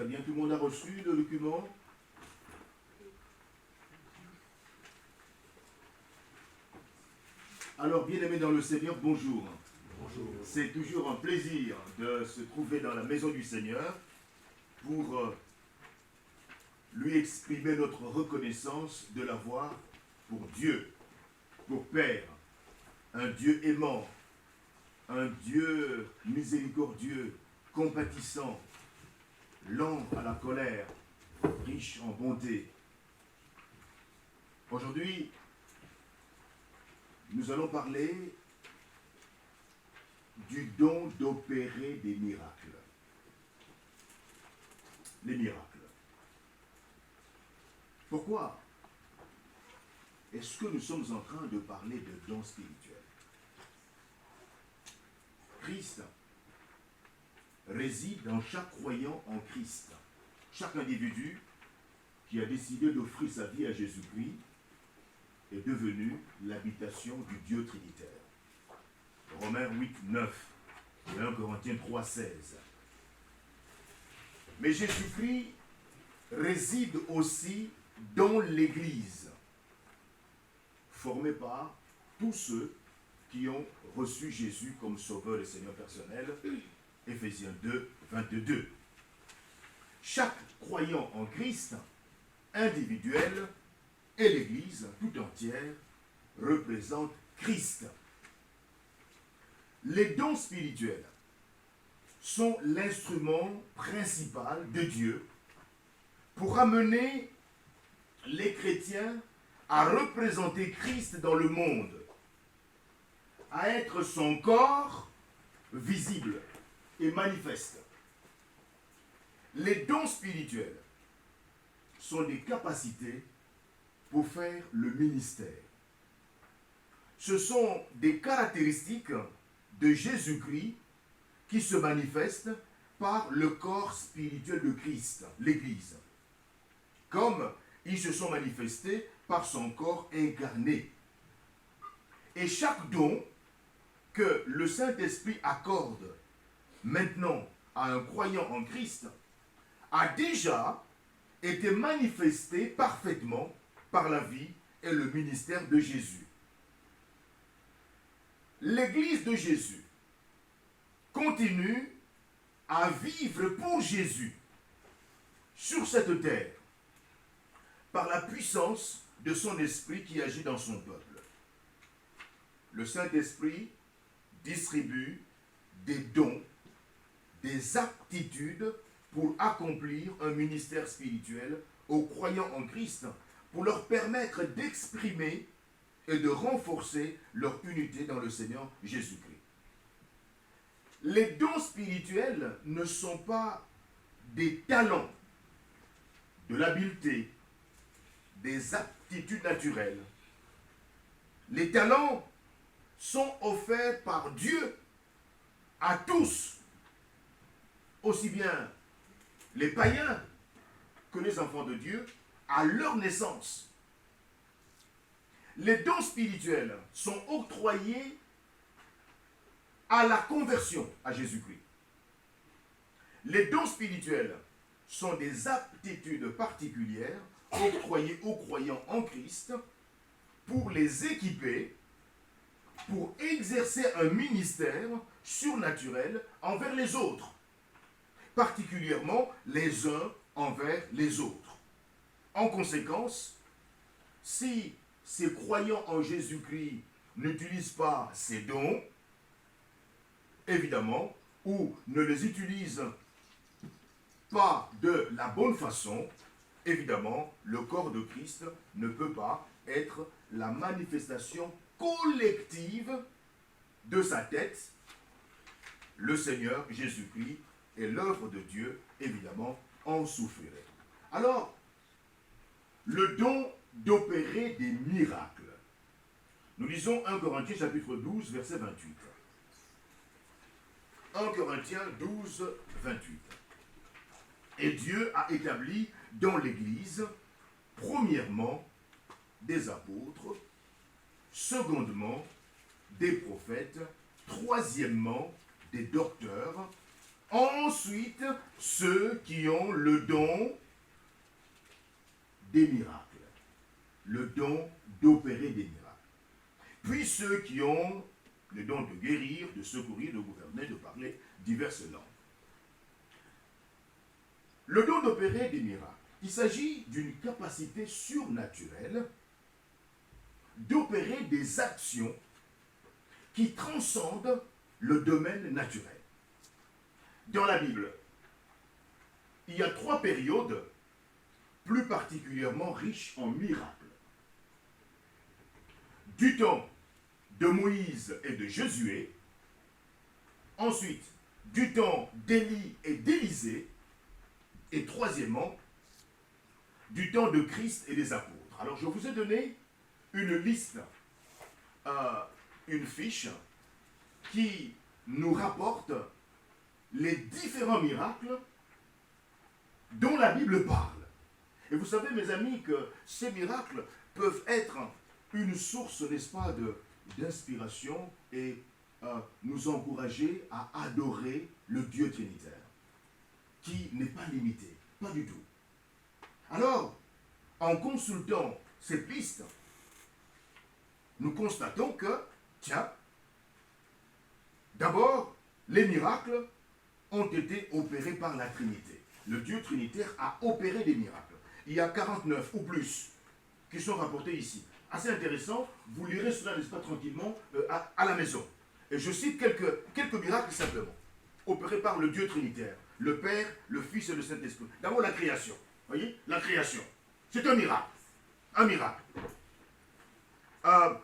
bien. Tout le monde a reçu le document? Alors, bien-aimés dans le Seigneur, bonjour. Bonjour. C'est toujours un plaisir de se trouver dans la maison du Seigneur pour lui exprimer notre reconnaissance de l'avoir pour Dieu, pour Père, un Dieu aimant, un Dieu miséricordieux, compatissant, lent à la colère, riche en bonté. Aujourd'hui, nous allons parler du don d'opérer des miracles. Les miracles. Pourquoi est-ce que nous sommes en train de parler de dons spirituels? Christ réside dans chaque croyant en Christ. Chaque individu qui a décidé d'offrir sa vie à Jésus-Christ est devenu l'habitation du Dieu trinitaire. Romains 8, 9 et 1 Corinthiens 3, 16. Mais Jésus-Christ réside aussi dans l'Église, formée par tous ceux qui ont reçu Jésus comme sauveur et Seigneur personnel. Éphésiens 2, 22. Chaque croyant en Christ, individuel, et l'Église tout entière représente Christ. Les dons spirituels sont l'instrument principal de Dieu pour amener les chrétiens à représenter Christ dans le monde, à être son corps visible et manifeste. Les dons spirituels sont des capacités pour faire le ministère. Ce sont des caractéristiques de Jésus-Christ qui se manifestent par le corps spirituel de Christ, l'Église, comme ils se sont manifestés par son corps incarné. Et chaque don que le Saint-Esprit accorde maintenant à un croyant en Christ a déjà été manifesté parfaitement par la vie et le ministère de Jésus. L'Église de Jésus continue à vivre pour Jésus sur cette terre par la puissance de son esprit qui agit dans son peuple. Le Saint-Esprit distribue des dons, des aptitudes pour accomplir un ministère spirituel aux croyants en Christ, pour leur permettre d'exprimer et de renforcer leur unité dans le Seigneur Jésus-Christ. Les dons spirituels ne sont pas des talents, de l'habileté, des aptitudes naturelles. Les talents sont offerts par Dieu à tous, aussi bien les païens que les enfants de Dieu, à leur naissance. Les dons spirituels sont octroyés à la conversion à Jésus-Christ. Les dons spirituels sont des aptitudes particulières octroyées aux croyants en Christ pour les équiper, pour exercer un ministère surnaturel envers les autres, particulièrement les uns envers les autres. En conséquence, si ces croyants en Jésus-Christ n'utilisent pas ces dons, évidemment, ou ne les utilisent pas de la bonne façon, évidemment, le corps de Christ ne peut pas être la manifestation collective de sa tête, le Seigneur Jésus-Christ, et l'œuvre de Dieu, évidemment, en souffrirait. Alors, le don d'opérer des miracles. Nous lisons 1 Corinthiens chapitre 12, verset 28. 1 Corinthiens 12, 28. Et Dieu a établi dans l'Église, premièrement, des apôtres, secondement, des prophètes, troisièmement, des docteurs, Ensuite, ceux qui ont le don des miracles. Le don d'opérer des miracles. Puis ceux qui ont le don de guérir, de secourir, de gouverner, de parler diverses langues. Le don d'opérer des miracles. Il s'agit d'une capacité surnaturelle d'opérer des actions qui transcendent le domaine naturel. Dans la Bible, il y a 3 périodes plus particulièrement riches en miracles. Du temps de Moïse et de Josué, ensuite du temps d'Élie et d'Élisée, et troisièmement, du temps de Christ et des apôtres. Alors je vous ai donné une liste, une fiche qui nous rapporte les différents miracles dont la Bible parle. Et vous savez, mes amis, que ces miracles peuvent être une source, n'est-ce pas, d'inspiration et nous encourager à adorer le Dieu trinitaire, qui n'est pas limité, pas du tout. Alors, en consultant cette liste, nous constatons que, tiens, d'abord, les miracles ont été opérés par la Trinité. Le Dieu trinitaire a opéré des miracles. Il y a 49 ou plus qui sont rapportés ici. Assez intéressant, vous lirez cela, n'est-ce pas, tranquillement à la maison. Et je cite quelques miracles simplement, opérés par le Dieu trinitaire, le Père, le Fils et le Saint-Esprit. D'abord la création, voyez, la création, c'est un miracle, un miracle.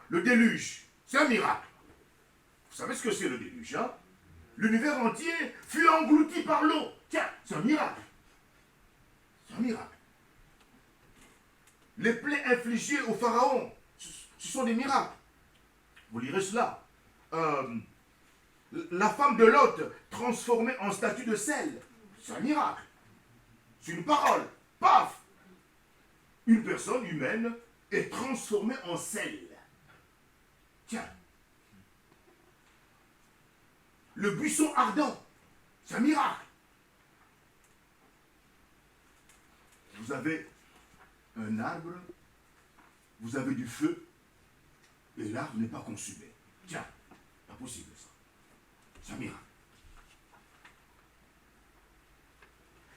Le déluge, c'est un miracle. Vous savez ce que c'est le déluge, hein? L'univers entier fut englouti par l'eau. Tiens, c'est un miracle. C'est un miracle. Les plaies infligées au pharaon, ce sont des miracles. Vous lirez cela. La femme de Lot transformée en statue de sel, c'est un miracle. C'est une parole. Paf! Une personne humaine est transformée en sel. Tiens. Le buisson ardent, c'est un miracle. Vous avez un arbre, vous avez du feu, et l'arbre n'est pas consumé. Tiens, pas possible ça. C'est un miracle.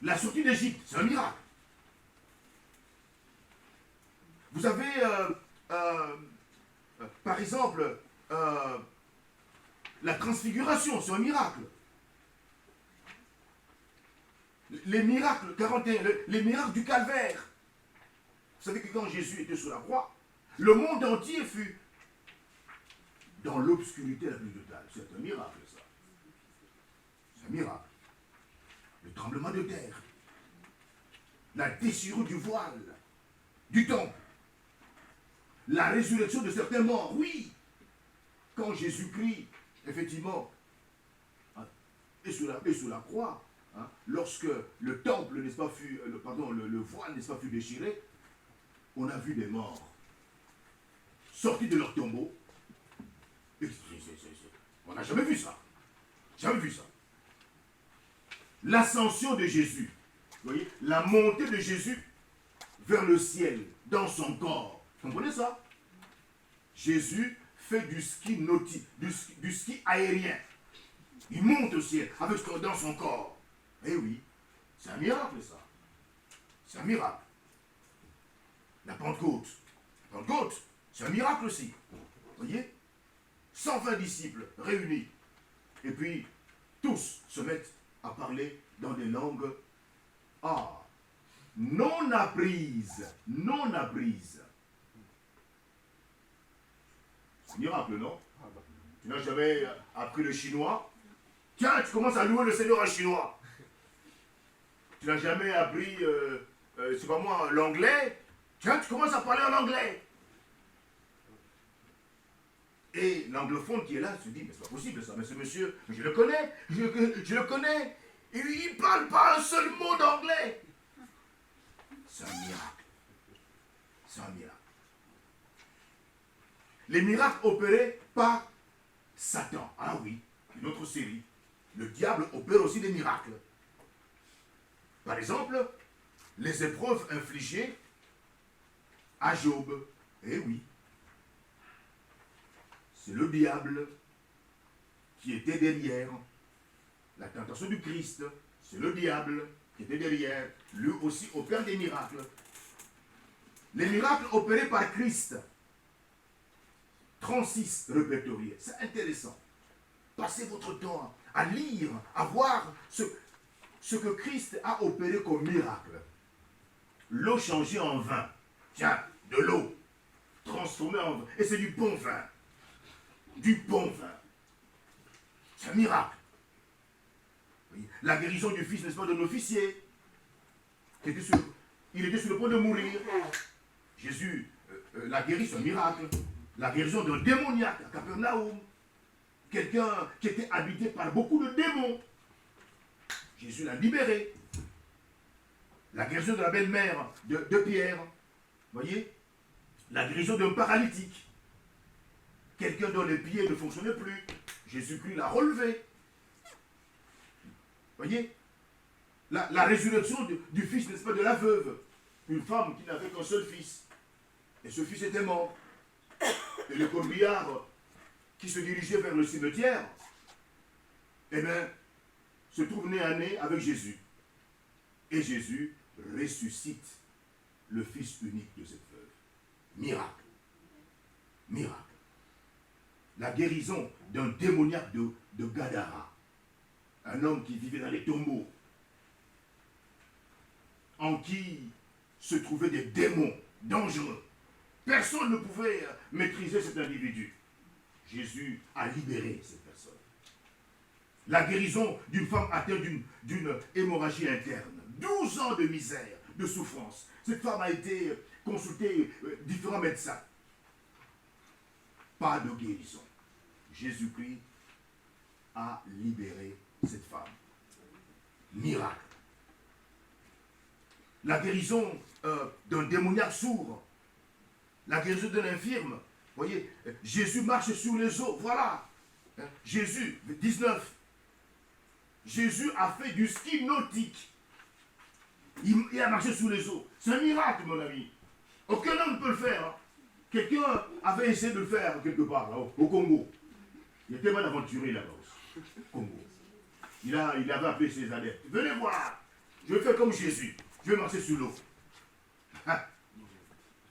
La sortie d'Égypte, c'est un miracle. Vous avez, par exemple, la transfiguration, c'est un miracle. Les miracles, 41, les miracles du calvaire. Vous savez que quand Jésus était sur la croix, le monde entier fut dans l'obscurité la plus totale. C'est un miracle, ça. C'est un miracle. Le tremblement de terre, la déchirure du voile, du temple, la résurrection de certains morts, oui. Quand Jésus-Christ, effectivement, est sur la croix, hein, lorsque le temple, n'est-ce pas, le voile, n'est-ce pas, fut déchiré, on a vu des morts sortis de leur tombeau. On n'a jamais vu ça. Jamais vu ça. L'ascension de Jésus, vous voyez, la montée de Jésus vers le ciel, dans son corps. Vous comprenez ça? Jésus fait du ski nautique, du ski aérien. Il monte au ciel avec dans son corps. Eh oui, c'est un miracle ça. C'est un miracle. La Pentecôte. La Pentecôte, c'est un miracle aussi. Vous voyez? 120 disciples réunis. Et puis, tous se mettent à parler dans des langues non apprises. Non apprises. C'est un miracle, non? Tu n'as jamais appris le chinois? Tiens, tu commences à louer le Seigneur en chinois. Tu n'as jamais appris, c'est pas moi, l'anglais? Tiens, tu commences à parler en anglais. Et l'anglophone qui est là se dit, mais c'est pas possible ça, mais ce monsieur, je le connais, je le connais. Et il ne parle pas un seul mot d'anglais. C'est un miracle. C'est un miracle. Les miracles opérés par Satan. Ah oui, une autre série. le diable opère aussi des miracles. Par exemple, les épreuves infligées à Job. Eh oui, c'est le diable qui était derrière la tentation du Christ. C'est le diable qui était derrière. Lui aussi opère des miracles. Les miracles opérés par Christ. 36 répertoriés. C'est intéressant. Passez votre temps à lire, à voir ce que Christ a opéré comme miracle. L'eau changée en vin. Tiens, de l'eau transformée en vin. Et c'est du bon vin. Du bon vin. C'est un miracle. La guérison du fils, n'est-ce pas, d'un officier. Il était sur le point de mourir. Jésus l'a guéri, c'est un miracle. La guérison d'un démoniaque à Capernaum. Quelqu'un qui était habité par beaucoup de démons. Jésus l'a libéré. La guérison de la belle-mère de Pierre. Voyez? La guérison d'un paralytique. Quelqu'un dont les pieds ne fonctionnaient plus. Jésus-Christ l'a relevé. Voyez? La résurrection du fils, n'est-ce pas, de la veuve. Une femme qui n'avait qu'un seul fils. Et ce fils était mort. Et le corbillard qui se dirigeait vers le cimetière, eh bien, se trouve nez à nez avec Jésus. Et Jésus ressuscite le fils unique de cette veuve. Miracle. Miracle. La guérison d'un démoniaque de Gadara. Un homme qui vivait dans les tombeaux. En qui se trouvaient des démons dangereux. Personne ne pouvait maîtriser cet individu. Jésus a libéré cette personne. La guérison d'une femme atteinte d'une hémorragie interne. 12 ans de misère, de souffrance. Cette femme a été consultée différents médecins. Pas de guérison. Jésus-Christ a libéré cette femme. Miracle. La guérison d'un démoniaque sourd. La guérison d'un infirme. Voyez, Jésus marche sur les eaux. Voilà. Jésus, 19. Jésus a fait du ski nautique. Il a marché sur les eaux. C'est un miracle, mon ami. Aucun homme ne peut le faire. Hein. Quelqu'un avait essayé de le faire quelque part, là, au Congo. Il était mal aventuré là-bas aussi. Congo. Il avait appelé ses adeptes. Venez voir. Je vais faire comme Jésus. Je vais marcher sur l'eau.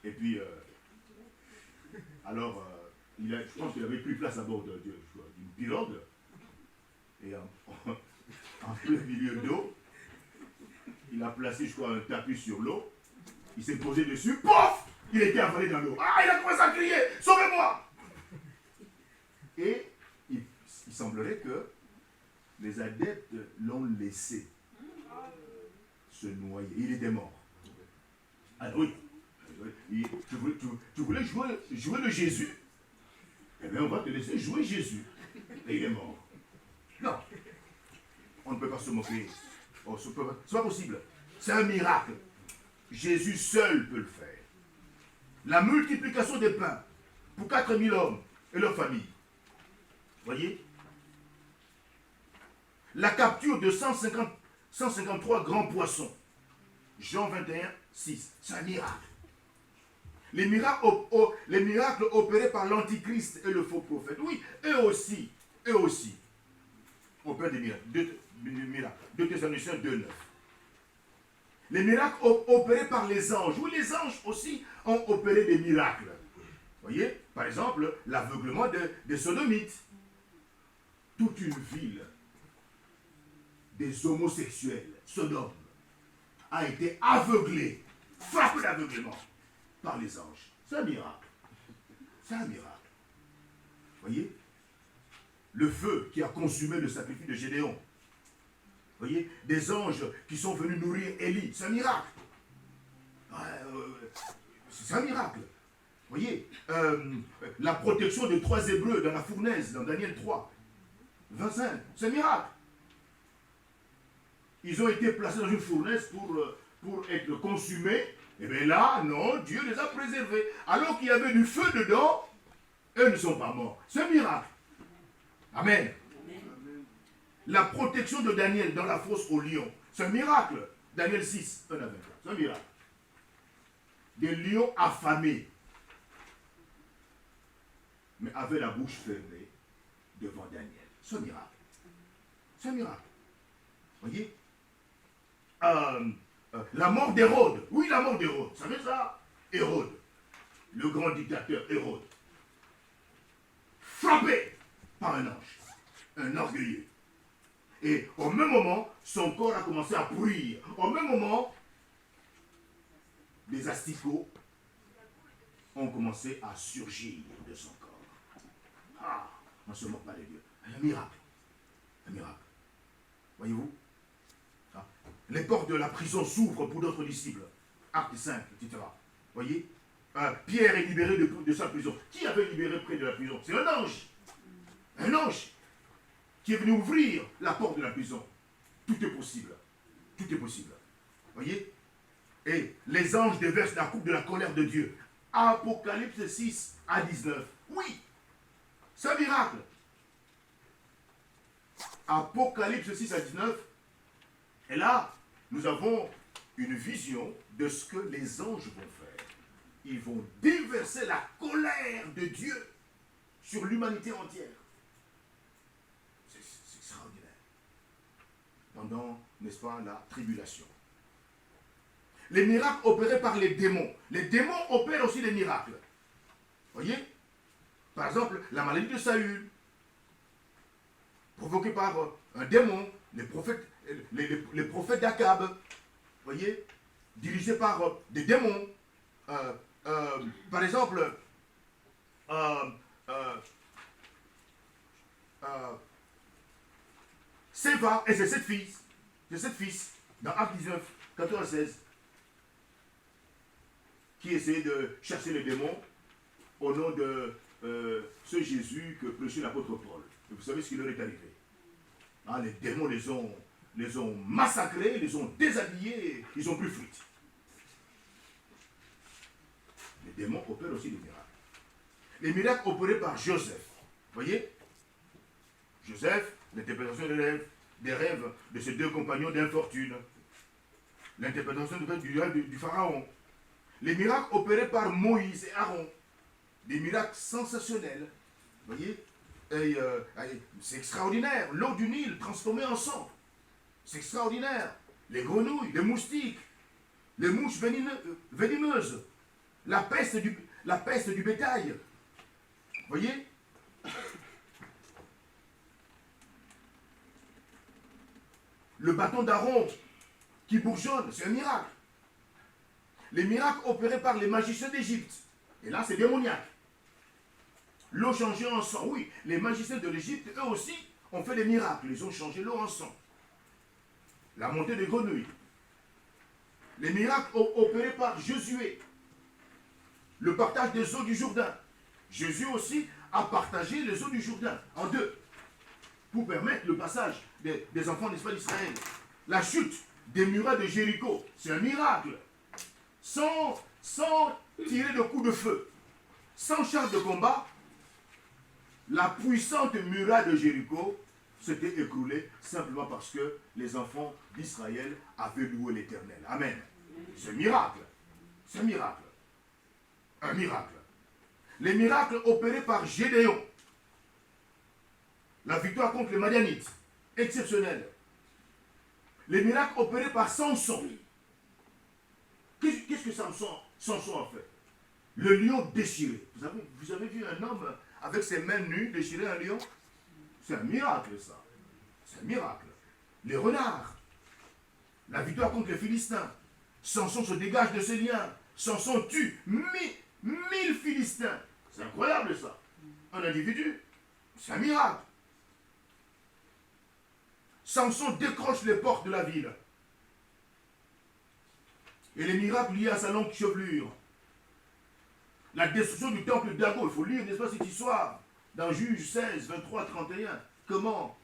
Et puis, alors, je pense qu'il avait pris place à bord d'une pirogue. Et en plein milieu d'eau, il a placé, je crois, un tapis sur l'eau. Il s'est posé dessus. Pouf! Il était avalé dans l'eau. Ah, il a commencé à crier. Sauvez-moi! Et il semblerait que les adeptes l'ont laissé se noyer. Il était mort. Ah oui. Tu voulais jouer le Jésus? Eh bien, on va te laisser jouer Jésus. Et il est mort. Non. On ne peut pas se moquer. Oh, ce n'est pas possible. C'est un miracle. Jésus seul peut le faire. La multiplication des pains pour 4000 hommes et leurs familles. Voyez? La capture de 153 grands poissons. Jean 21, 6. C'est un miracle. Les miracles opérés par l'Antichrist et le faux prophète. Oui, eux aussi, opèrent des miracles. 2 Thessaloniciens 2, 9. Les miracles opérés par les anges. Oui, les anges aussi ont opéré des miracles. Voyez, par exemple, l'aveuglement des sodomites. Toute une ville des homosexuels, Sodome, a été aveuglée, frappée d'aveuglement par les anges. C'est un miracle. C'est un miracle. Voyez, le feu qui a consumé le sacrifice de Gédéon. Voyez, des anges qui sont venus nourrir Élie. C'est un miracle. C'est un miracle. Voyez, la protection des 3 Hébreux dans la fournaise, dans Daniel 3, 25, c'est un miracle. Ils ont été placés dans une fournaise pour être consumés. Et bien là, non, Dieu les a préservés. Alors qu'il y avait du feu dedans, eux ne sont pas morts. C'est un miracle. Amen. la protection de Daniel dans la fosse au lion. C'est un miracle. Daniel 6, 1 à 24. C'est un miracle. Des lions affamés, mais avaient la bouche fermée devant Daniel. C'est un miracle. C'est un miracle. Voyez, la mort d'Hérode. Oui, la mort d'Hérode. Vous savez ça? Hérode, le grand dictateur Hérode, frappé par un ange, un orgueilleux. Et au même moment, son corps a commencé à pourrir. Au même moment, des asticots ont commencé à surgir de son corps. Ah, on ne se moque pas de Dieu. Un miracle. Un miracle. Voyez-vous? Ah. Les portes de la prison s'ouvrent pour d'autres disciples. Acte 5, etc. Voyez? Pierre est libéré de sa prison. Qui avait libéré près de la prison? C'est un ange. Un ange qui est venu ouvrir la porte de la prison. Tout est possible. Tout est possible. Voyez? Et les anges déversent la coupe de la colère de Dieu. Apocalypse 6 à 19. Oui, c'est un miracle. Apocalypse 6 à 19. Et là, nous avons une vision de ce que les anges vont faire. Ils vont déverser la colère de Dieu sur l'humanité entière. C'est extraordinaire. Pendant, n'est-ce pas, la tribulation. Les miracles opérés par les démons. Les démons opèrent aussi des miracles. Voyez? Par exemple, la maladie de Saül, provoquée par un démon, les prophètes d'Akab, voyez? Dirigés par des démons. Par exemple, Séva et ses 7 fils. Ses 7 fils, dans Acte 19, 14 à 16. Qui essayait de chasser les démons au nom de ce Jésus que prêchait l'apôtre Paul. Et vous savez ce qui leur est arrivé. Hein, les démons les ont massacrés, les ont déshabillés, ils ont plus fuite. Les démons opèrent aussi des miracles. Les miracles opérés par Joseph. Vous voyez? Joseph, l'interprétation des rêves de ses 2 compagnons d'infortune. L'interprétation du rêve du pharaon. Les miracles opérés par Moïse et Aaron. Des miracles sensationnels. Vous voyez? C'est extraordinaire. L'eau du Nil transformée en sang. C'est extraordinaire. Les grenouilles, les moustiques, les mouches venimeuses, la peste du bétail. Vous voyez? Le bâton d'Aaron qui bourgeonne, c'est un miracle. Les miracles opérés par les magiciens d'Égypte. Et là, c'est démoniaque. L'eau changée en sang. Oui, les magiciens de l'Égypte, eux aussi, ont fait des miracles. Ils ont changé l'eau en sang. La montée des grenouilles. Les miracles opérés par Josué. Le partage des eaux du Jourdain. Jésus aussi a partagé les eaux du Jourdain en 2. Pour permettre le passage des enfants d'Israël. La chute des murailles de Jéricho. C'est un miracle. Sans tirer de coups de feu, sans char de combat, la puissante muraille de Jéricho s'était écroulée simplement parce que les enfants d'Israël avaient loué l'Éternel. Amen. C'est un miracle. C'est un miracle. Un miracle. Les miracles opérés par Gédéon. La victoire contre les Madianites. Exceptionnelle. Les miracles opérés par Samson. Qu'est-ce que Samson a fait? Le lion déchiré. Vous avez vu un homme avec ses mains nues déchirer un lion? C'est un miracle, ça. C'est un miracle. Les renards. La victoire contre les Philistins. Samson se dégage de ses liens. Samson tue 1000 Philistins. C'est incroyable, ça. Un individu. C'est un miracle. Samson décroche les portes de la ville. Et les miracles liés à sa longue chevelure. La destruction du temple de Dagon. Il faut lire, n'est-ce pas, cette histoire dans Juge 16, 23, 31. Comment,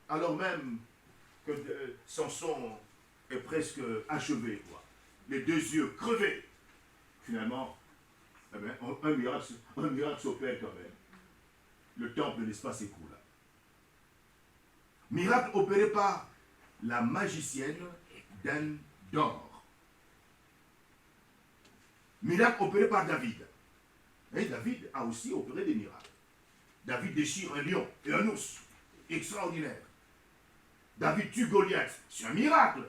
alors même que Samson est presque achevé, quoi. Les 2 yeux crevés. Finalement, eh bien, un miracle s'opère quand même. Le temple, n'est-ce pas, s'écoule. Miracle opéré par la magicienne d'Anne d'Or. Miracle opéré par David. Et David a aussi opéré des miracles. David déchire un lion et un ours. Extraordinaire. David tue Goliath. C'est un miracle.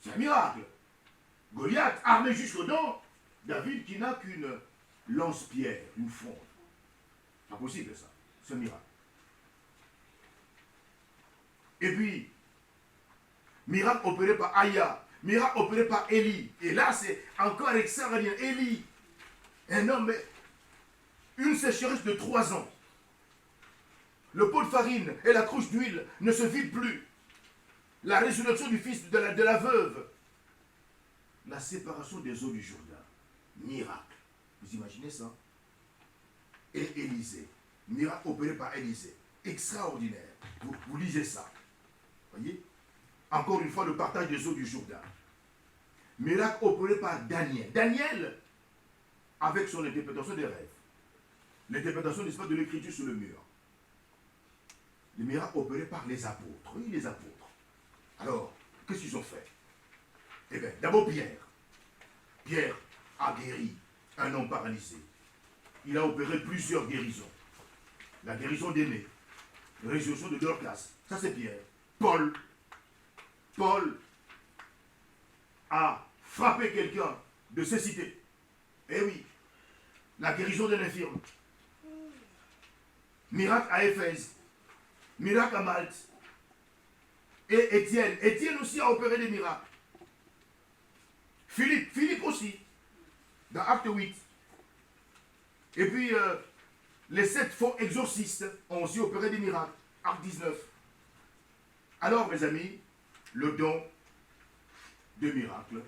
C'est un miracle. Goliath, armé jusqu'aux dents. David qui n'a qu'une lance-pierre, une fronde. C'est pas possible ça. C'est un miracle. Et puis, miracle opéré par Aya. Miracle opéré par Élie. Et là, c'est encore extraordinaire. Élie, un homme, une sécheresse de 3 ans. Le pot de farine et la cruche d'huile ne se vident plus. La résurrection du fils de la veuve. La séparation des eaux du Jourdain. Miracle. Vous imaginez ça? Et Élisée. Miracle opéré par Élisée. Extraordinaire. Vous lisez ça. Voyez? Encore une fois, le partage des eaux du Jourdain. Miracle opéré par Daniel. Daniel, avec son interprétation des rêves. L'interprétation, n'est-ce pas, de l'écriture sur le mur. Les miracles opérés par les apôtres. Oui, les apôtres. Alors, qu'est-ce qu'ils ont fait? Eh bien, d'abord Pierre. Pierre a guéri un homme paralysé. Il a opéré plusieurs guérisons. La guérison d'Aîné, la résurrection de Dorcas, ça c'est Pierre. Paul a frappé quelqu'un de cécité. Eh oui, la guérison d'un infirme. Miracle à Éphèse. Miracle à Malte. Et Étienne. Étienne aussi a opéré des miracles. Philippe aussi. Dans Acte 8. Et puis, les 7 faux exorcistes ont aussi opéré des miracles. Acte 19. Alors, mes amis, le don de miracle,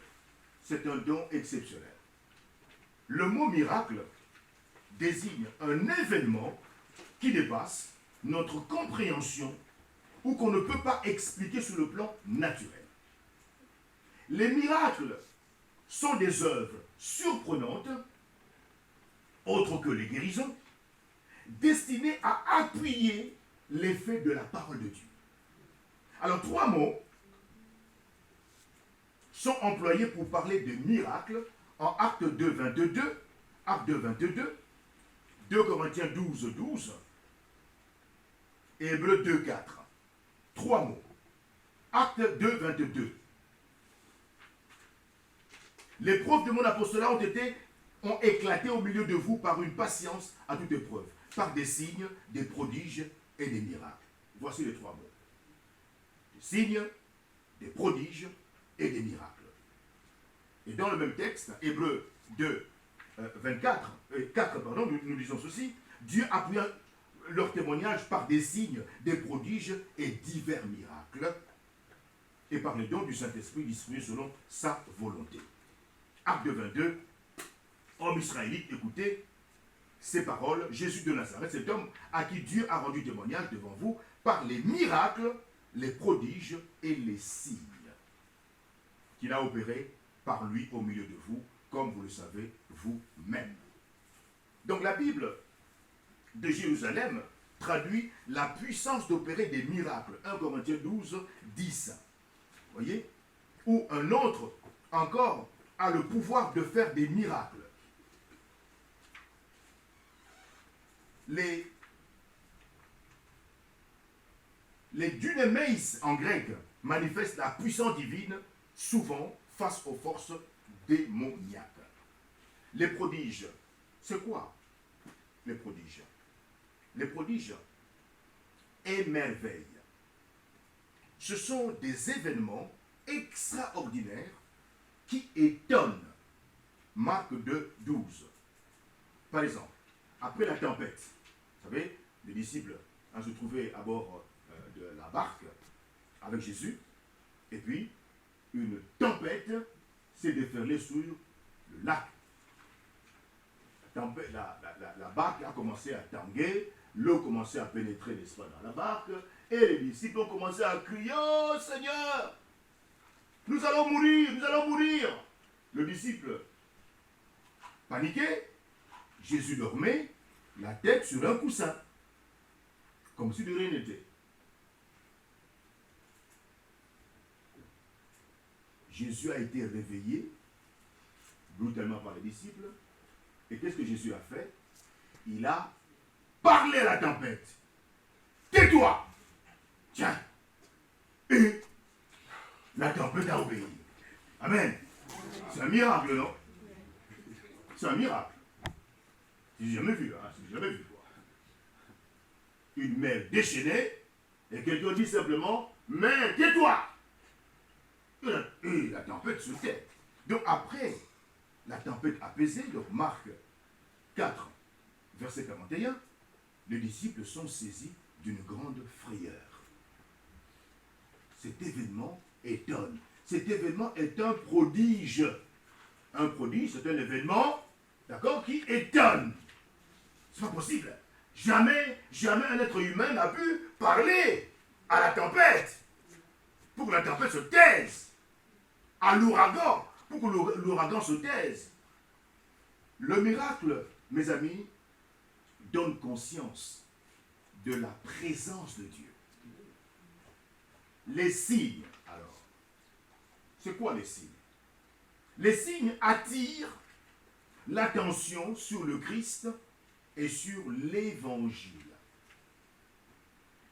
c'est un don exceptionnel. Le mot miracle désigne un événement qui dépasse notre compréhension ou qu'on ne peut pas expliquer sur le plan naturel. Les miracles sont des œuvres surprenantes, autres que les guérisons, destinées à appuyer l'effet de la parole de Dieu. Alors, 3 mots sont employés pour parler de miracles en Acte 2, 22, Acte 2, 22, 2 Corinthiens 12, 12, et Hébreux 2, 4. 3 mots. Acte 2, 22. Les preuves de mon apostolat ont éclaté au milieu de vous par une patience à toute épreuve, par des signes, des prodiges et des miracles. Voici les 3 mots. Des signes, des prodiges et des miracles. Et dans le même texte, Hébreux 2, 24, 4, pardon, nous lisons ceci. Dieu appuya leur témoignage par des signes, des prodiges et divers miracles, et par le don du Saint-Esprit distribué selon sa volonté. Acte 22, homme israélite, écoutez ces paroles. Jésus de Nazareth, cet homme à qui Dieu a rendu témoignage devant vous par les miracles, les prodiges et les signes qu'il a opérés par lui au milieu de vous, comme vous le savez vous-même. Donc la Bible de Jérusalem traduit la puissance d'opérer des miracles. 1 Corinthiens 12, 10. Vous voyez? Ou un autre encore a le pouvoir de faire des miracles. Les dunamis en grec manifestent la puissance divine souvent face aux forces démoniaques. Les prodiges, c'est quoi les prodiges? Les prodiges et merveilles, ce sont des événements extraordinaires qui étonnent. Marc 2, 12. Par exemple, après la tempête, vous savez, les disciples se trouvaient à bord de la barque avec Jésus, et puis une tempête s'est déferlée sur le lac. La barque a commencé à tanguer, l'eau commençait à pénétrer l'espace dans la barque, et les disciples ont commencé à crier: oh Seigneur, nous allons mourir, nous allons mourir. Le disciple paniqué, Jésus dormait, la tête sur un coussin, comme si de rien n'était. Jésus a été réveillé brutalement par les disciples. Et qu'est-ce que Jésus a fait? Il a parlé à la tempête. Tais-toi! Tiens! Et la tempête a obéi. Amen. C'est un miracle, non? C'est un miracle. J'ai jamais vu, hein? J'ai jamais vu. Une mer déchaînée, et quelqu'un dit simplement, mer, tais-toi! Et la tempête se tait. Donc après la tempête apaisée, donc Marc 4, verset 41, les disciples sont saisis d'une grande frayeur. Cet événement étonne. Cet événement est un prodige. Un prodige, c'est un événement, d'accord, qui étonne. C'est pas possible. Jamais un être humain n'a pu parler à la tempête pour que la tempête se taise, à l'ouragan pour que l'ouragan se taise. Le miracle, mes amis, donne conscience de la présence de Dieu. Les signes, alors, c'est quoi les signes? Les signes attirent l'attention sur le Christ et sur l'Évangile.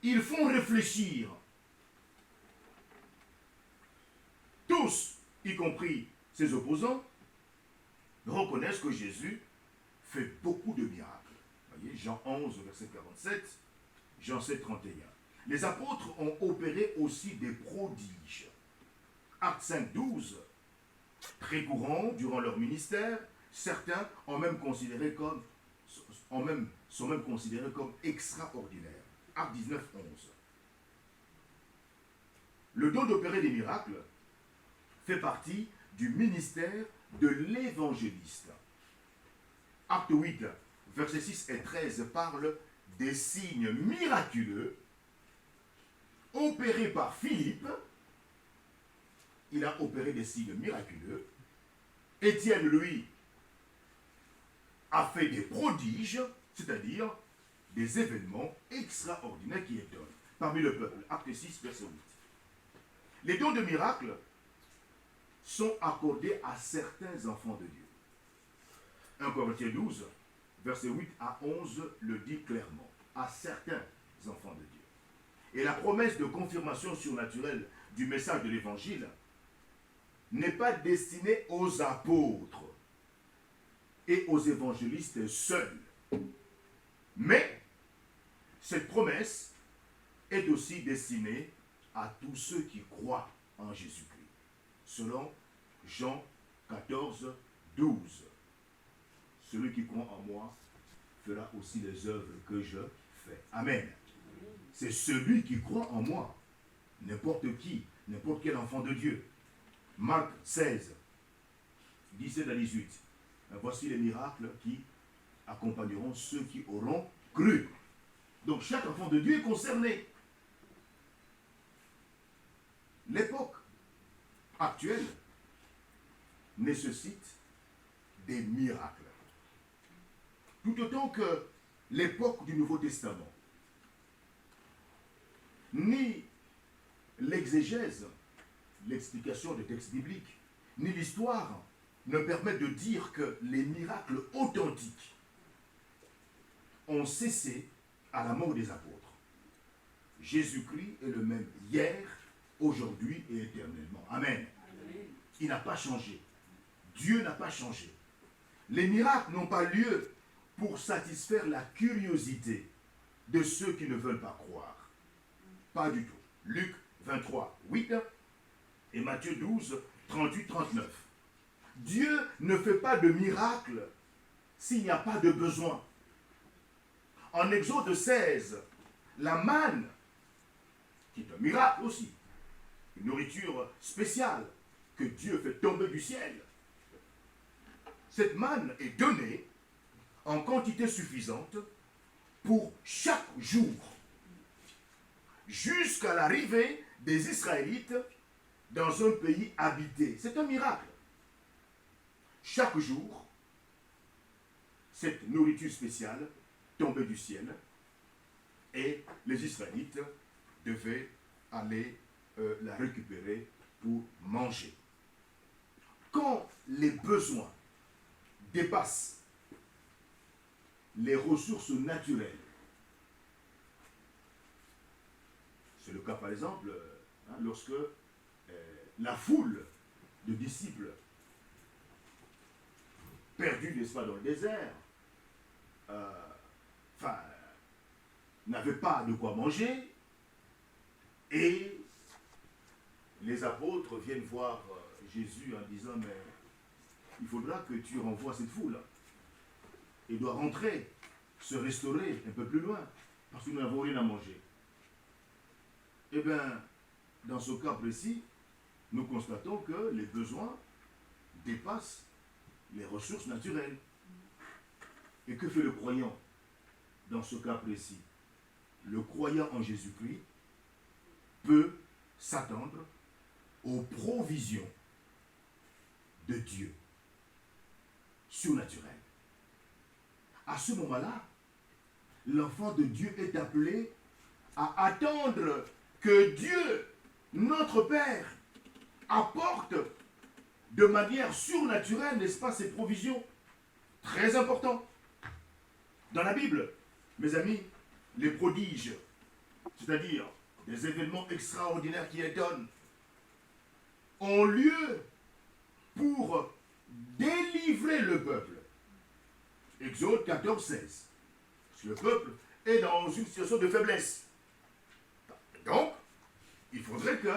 Ils font réfléchir tous, y compris ses opposants, reconnaissent que Jésus fait beaucoup de miracles. Vous voyez, Jean 11, verset 47, Jean 7, 31. Les apôtres ont opéré aussi des prodiges. Actes 5, 12, très courant durant leur ministère, certains sont même considérés comme extraordinaires. Actes 19, 11. Le don d'opérer des miracles fait partie du ministère de l'évangéliste. Acte 8, versets 6 et 13 parle des signes miraculeux opérés par Philippe. Il a opéré des signes miraculeux. Étienne, lui, a fait des prodiges, c'est-à-dire des événements extraordinaires qui étonnent parmi le peuple. Acte 6, verset 8. Les dons de miracles sont accordés à certains enfants de Dieu. 1 Corinthiens 12, verset 8 à 11 le dit clairement. À certains enfants de Dieu. Et la promesse de confirmation surnaturelle du message de l'évangile n'est pas destinée aux apôtres et aux évangélistes seuls. Mais cette promesse est aussi destinée à tous ceux qui croient en Jésus-Christ. Selon Jean 14, 12. Celui qui croit en moi fera aussi les œuvres que je fais. Amen. C'est celui qui croit en moi. N'importe qui, n'importe quel enfant de Dieu. Marc 16, 17 à 18. Voici les miracles qui accompagneront ceux qui auront cru. Donc chaque enfant de Dieu est concerné. L'époque actuelle nécessite des miracles. Tout autant que l'époque du Nouveau Testament. Ni l'exégèse, l'explication des textes bibliques, ni l'histoire ne permettent de dire que les miracles authentiques ont cessé à la mort des apôtres. Jésus-Christ est le même hier, aujourd'hui et éternellement. Amen. Il n'a pas changé. Dieu n'a pas changé. Les miracles n'ont pas lieu pour satisfaire la curiosité de ceux qui ne veulent pas croire. Pas du tout. Luc 23, 8 et Matthieu 12, 38, 39. Dieu ne fait pas de miracle s'il n'y a pas de besoin. En Exode 16, la manne, qui est un miracle aussi, une nourriture spéciale que Dieu fait tomber du ciel. Cette manne est donnée en quantité suffisante pour chaque jour, jusqu'à l'arrivée des Israélites dans un pays habité. C'est un miracle. Chaque jour, cette nourriture spéciale tombait du ciel et les Israélites devaient aller la récupérer pour manger. quand les besoins dépassent les ressources naturelles, c'est le cas par exemple lorsque la foule de disciples perdus, n'est-ce pas, dans le désert, n'avaient pas de quoi manger, et les apôtres viennent voir Jésus en disant, mais il faudra que tu renvoies cette foule. Il doit rentrer, se restaurer un peu plus loin, parce que nous n'avons rien à manger. Eh bien, dans ce cas précis, nous constatons que les besoins dépassent les ressources naturelles. Et que fait le croyant dans ce cas précis? Le croyant en Jésus-Christ peut s'attendre aux provisions de Dieu surnaturelles. À ce moment-là, l'enfant de Dieu est appelé à attendre que Dieu, notre Père, apporte de manière surnaturelle, n'est-ce pas, ses provisions. Très important. Dans la Bible, mes amis, les prodiges, c'est-à-dire des événements extraordinaires qui étonnent, ont lieu pour délivrer le peuple. Exode 14, 16. Parce que le peuple est dans une situation de faiblesse. Donc, il faudrait que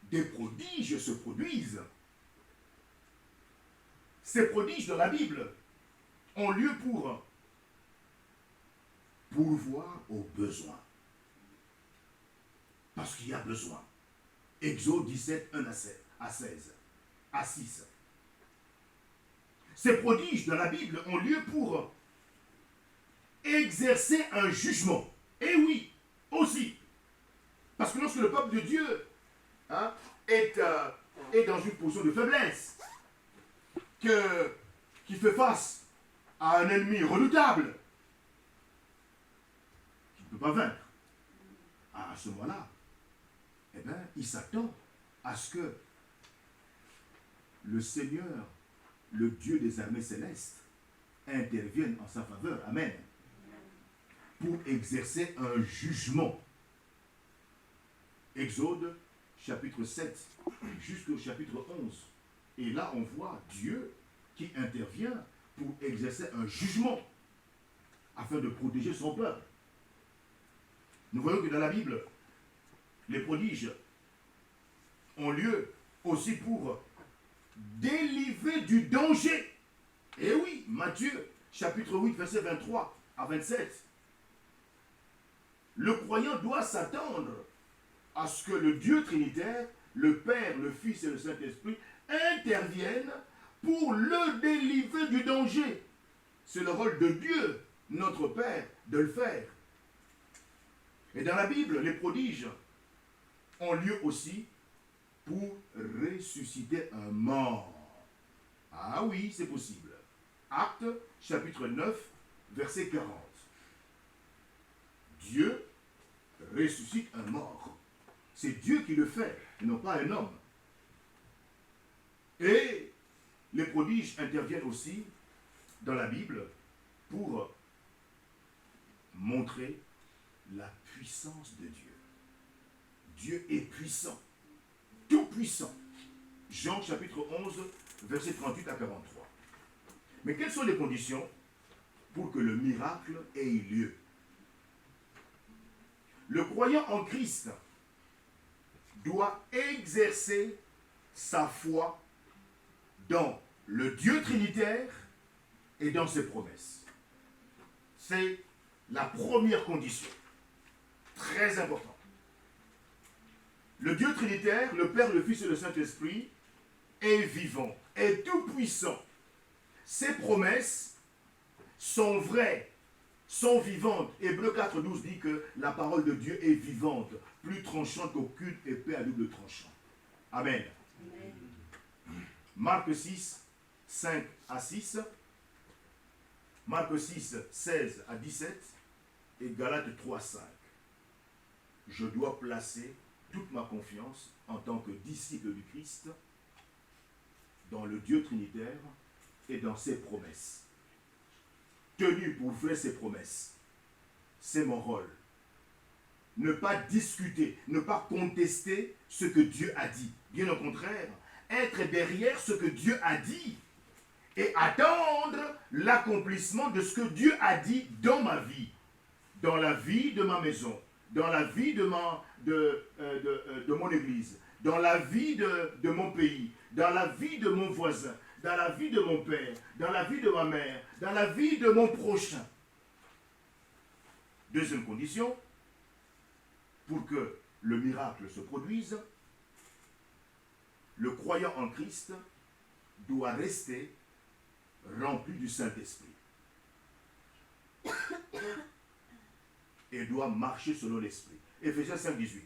des prodiges se produisent. Ces prodiges dans la Bible ont lieu pour pourvoir aux besoins. Parce qu'il y a besoin. Exode 17, 1 à 16, à 6. Ces prodiges dans la Bible ont lieu pour exercer un jugement. Et oui, aussi. Parce que lorsque le peuple de Dieu est dans une position de faiblesse, qui fait face à un ennemi redoutable, qui ne peut pas vaincre, à ce moment-là, eh bien, il s'attend à ce que le Seigneur, le Dieu des armées célestes, intervienne en sa faveur. Amen. Pour exercer un jugement. Exode, chapitre 7, jusqu'au chapitre 11. Et là, on voit Dieu qui intervient pour exercer un jugement afin de protéger son peuple. Nous voyons que dans la Bible, les prodiges ont lieu aussi pour délivrer du danger. Et oui, Matthieu, chapitre 8, verset 23 à 27. Le croyant doit s'attendre à ce que le Dieu trinitaire, le Père, le Fils et le Saint-Esprit interviennent pour le délivrer du danger. C'est le rôle de Dieu, notre Père, de le faire. Et dans la Bible, les prodiges ont lieu aussi pour ressusciter un mort. Ah oui, c'est possible. Actes, chapitre 9, verset 40. Dieu ressuscite un mort. C'est Dieu qui le fait, et non pas un homme. Et les prodiges interviennent aussi dans la Bible pour montrer la puissance de Dieu. Dieu est puissant, tout puissant. Jean chapitre 11, verset 38 à 43. Mais quelles sont les conditions pour que le miracle ait eu lieu? Le croyant en Christ doit exercer sa foi dans le Dieu trinitaire et dans ses promesses. C'est la première condition. Très importante. Le Dieu trinitaire, le Père, le Fils et le Saint-Esprit, est vivant, est tout puissant. Ses promesses sont vraies, sont vivantes. Hébreux 4, 12 dit que la parole de Dieu est vivante, plus tranchante qu'aucune épée à double tranchant. Amen. Amen. Marc 6, 5 à 6, Marc 6, 16 à 17 et Galates 3, 5. Je dois placer toute ma confiance en tant que disciple du Christ dans le Dieu trinitaire et dans ses promesses. Tenu pour faire ses promesses. C'est mon rôle. Ne pas discuter, ne pas contester ce que Dieu a dit. Bien au contraire, être derrière ce que Dieu a dit et attendre l'accomplissement de ce que Dieu a dit dans ma vie, dans la vie de ma maison, dans la vie de mon église, dans la vie de mon pays, dans la vie de mon voisin, dans la vie de mon père, dans la vie de ma mère, dans la vie de mon prochain. Deuxième condition, pour que le miracle se produise, le croyant en Christ doit rester rempli du Saint-Esprit et doit marcher selon l'Esprit. Éphésiens 5, 18.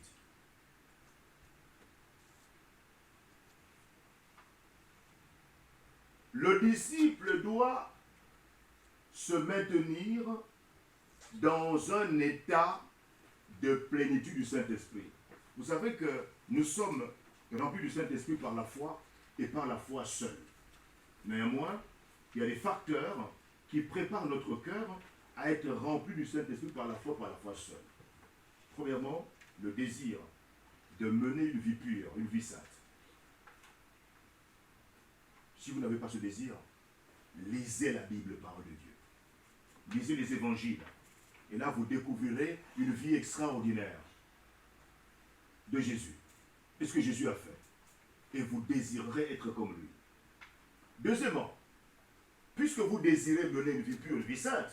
Le disciple doit se maintenir dans un état de plénitude du Saint-Esprit. Vous savez que nous sommes remplis du Saint-Esprit par la foi et par la foi seule. Néanmoins, il y a des facteurs qui préparent notre cœur à être rempli du Saint-Esprit par la foi seule. Premièrement, le désir de mener une vie pure, une vie sainte. Si vous n'avez pas ce désir, lisez la Bible, parole de Dieu. Lisez les évangiles. Et là, vous découvrirez une vie extraordinaire de Jésus. Et ce que Jésus a fait. Et vous désirerez être comme lui. Deuxièmement, puisque vous désirez mener une vie pure, une vie sainte,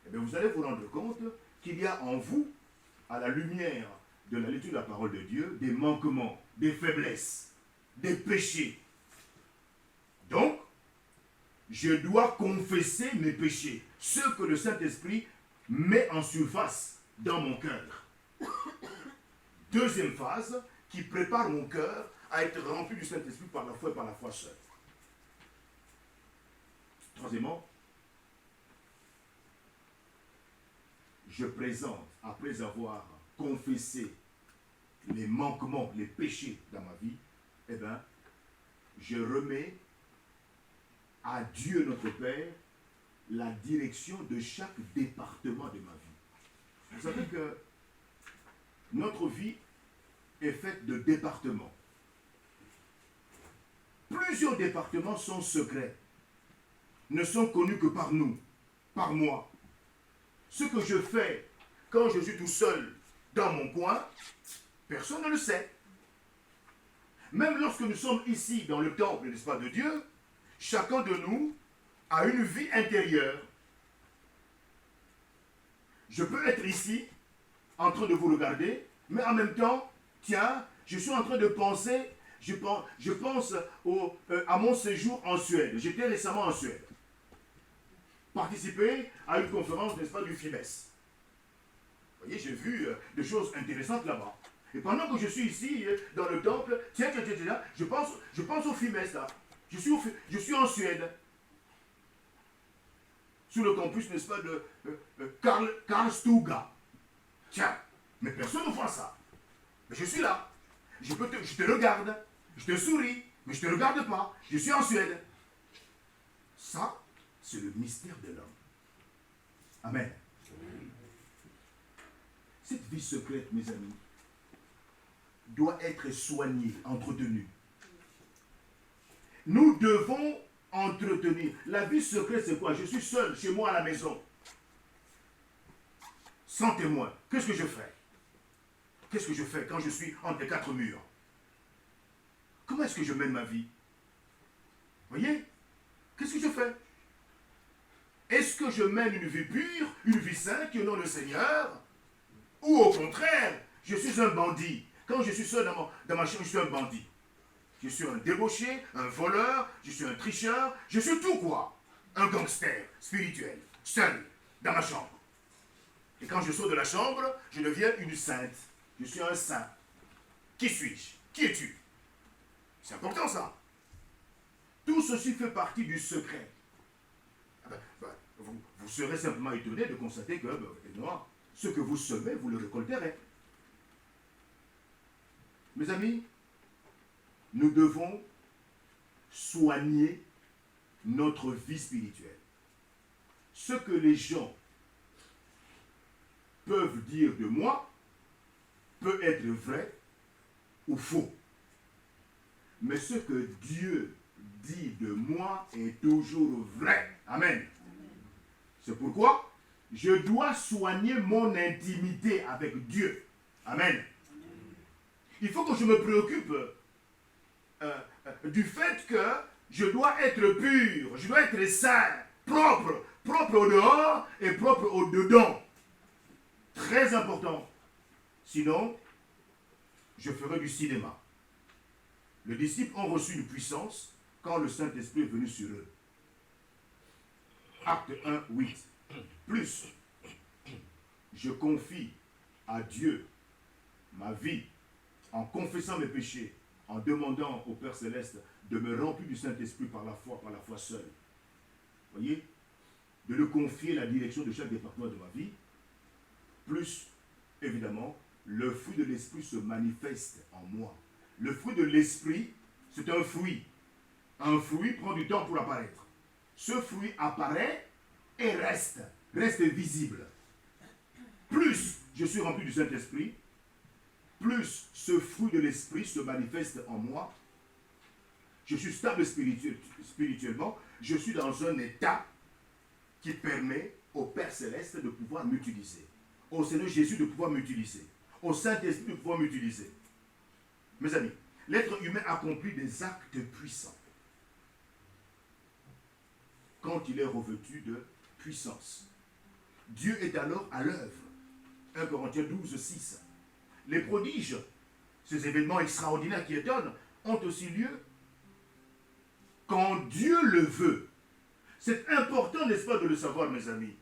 eh bien vous allez vous rendre compte qu'il y a en vous, à la lumière de la lecture de la parole de Dieu, des manquements, des faiblesses, des péchés. Donc, je dois confesser mes péchés, ceux que le Saint-Esprit met en surface dans mon cœur. Deuxième phase, qui prépare mon cœur à être rempli du Saint-Esprit par la foi et par la foi seule. Troisièmement, je présente, après avoir confessé les manquements, les péchés dans ma vie, eh bien, je remets à Dieu notre Père la direction de chaque département de ma vie. Vous savez que notre vie est faite de départements. Plusieurs départements sont secrets, ne sont connus que par nous, par moi. Ce que je fais quand je suis tout seul dans mon coin, personne ne le sait. Même lorsque nous sommes ici dans le temple, n'est-ce pas, de Dieu, chacun de nous a une vie intérieure. Je peux être ici, en train de vous regarder, mais en même temps, tiens, je suis en train de penser, je pense à mon séjour en Suède. J'étais récemment en Suède. Participer à une conférence, n'est-ce pas, du FIMES. Vous voyez, j'ai vu des choses intéressantes là-bas. Et pendant que je suis ici, dans le temple, tiens, je pense au FIMES là. Je suis en Suède. Sous le campus, n'est-ce pas, de Karlstuga. Tiens, mais personne ne voit ça. Mais je suis là. Je te regarde. Je te souris. Mais je ne te regarde pas. Je suis en Suède. Ça, c'est le mystère de l'homme. Amen. Cette vie secrète, mes amis, doit être soignée, entretenue. Nous devons entretenir. La vie secrète, c'est quoi? Je suis seul chez moi à la maison. Sans témoin. Qu'est-ce que je fais? Qu'est-ce que je fais quand je suis entre les quatre murs? Comment est-ce que je mène ma vie? Voyez? Qu'est-ce que je fais? Est-ce que je mène une vie pure, une vie sainte qui honore le Seigneur? Ou au contraire, je suis un bandit? Quand je suis seul dans ma chambre, je suis un bandit. Je suis un débauché, un voleur, je suis un tricheur, je suis tout quoi? Un gangster spirituel, seul, dans ma chambre. Et quand je sors de la chambre, je deviens une sainte. Je suis un saint. Qui suis-je? Qui es-tu? C'est important ça. Tout ceci fait partie du secret. Vous serez simplement étonné de constater que, moi, ce que vous semez, vous le récolterez. Mes amis, nous devons soigner notre vie spirituelle. Ce que les gens peuvent dire de moi peut être vrai ou faux. Mais ce que Dieu dit de moi est toujours vrai. Amen. C'est pourquoi je dois soigner mon intimité avec Dieu. Amen. Il faut que je me préoccupe du fait que je dois être pur, je dois être saint, propre, propre au dehors et propre au dedans. Très important. Sinon, je ferai du cinéma. Les disciples ont reçu une puissance quand le Saint-Esprit est venu sur eux. Acte 1, 8. Plus, je confie à Dieu ma vie en confessant mes péchés, en demandant au Père Céleste de me remplir du Saint-Esprit par la foi seule. Voyez, de lui confier la direction de chaque département de ma vie, plus, évidemment, le fruit de l'Esprit se manifeste en moi. Le fruit de l'Esprit, c'est un fruit. Un fruit prend du temps pour apparaître. Ce fruit apparaît et reste visible. Plus je suis rempli du Saint-Esprit, plus ce fruit de l'Esprit se manifeste en moi. Je suis stable spirituellement, je suis dans un état qui permet au Père Céleste de pouvoir m'utiliser, au Seigneur Jésus de pouvoir m'utiliser, au Saint-Esprit de pouvoir m'utiliser. Mes amis, l'être humain accomplit des actes puissants quand il est revêtu de puissance. Dieu est alors à l'œuvre. 1 Corinthiens 12, 6. Les prodiges, ces événements extraordinaires qui étonnent, ont aussi lieu quand Dieu le veut. C'est important, n'est-ce pas, de le savoir, mes amis.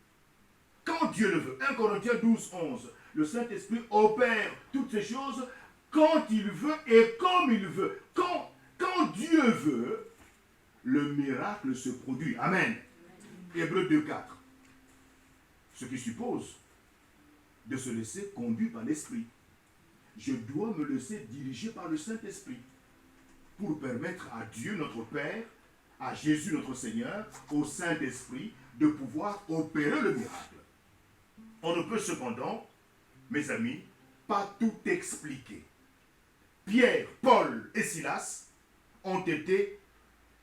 Quand Dieu le veut. 1 Corinthiens 12, 11. Le Saint-Esprit opère toutes ces choses quand il veut et comme il veut. Quand Dieu veut, le miracle se produit. Amen. Hébreux 2, 4. Ce qui suppose de se laisser conduire par l'Esprit. Je dois me laisser diriger par le Saint-Esprit pour permettre à Dieu notre Père, à Jésus notre Seigneur, au Saint-Esprit de pouvoir opérer le miracle. On ne peut cependant, mes amis, pas tout expliquer. Pierre, Paul et Silas ont été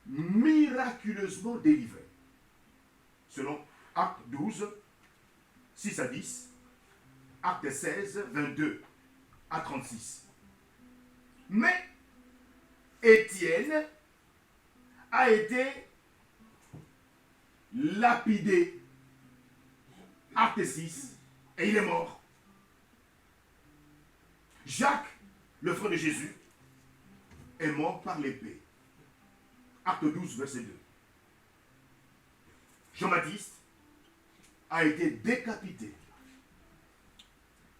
miraculeusement délivrés. Selon Actes 12, 6 à 10, Actes 16, 22 à 36. Mais Étienne a été lapidé. Acte 6, et il est mort. Jacques, le frère de Jésus, est mort par l'épée. Acte 12, verset 2. Jean-Baptiste a été décapité.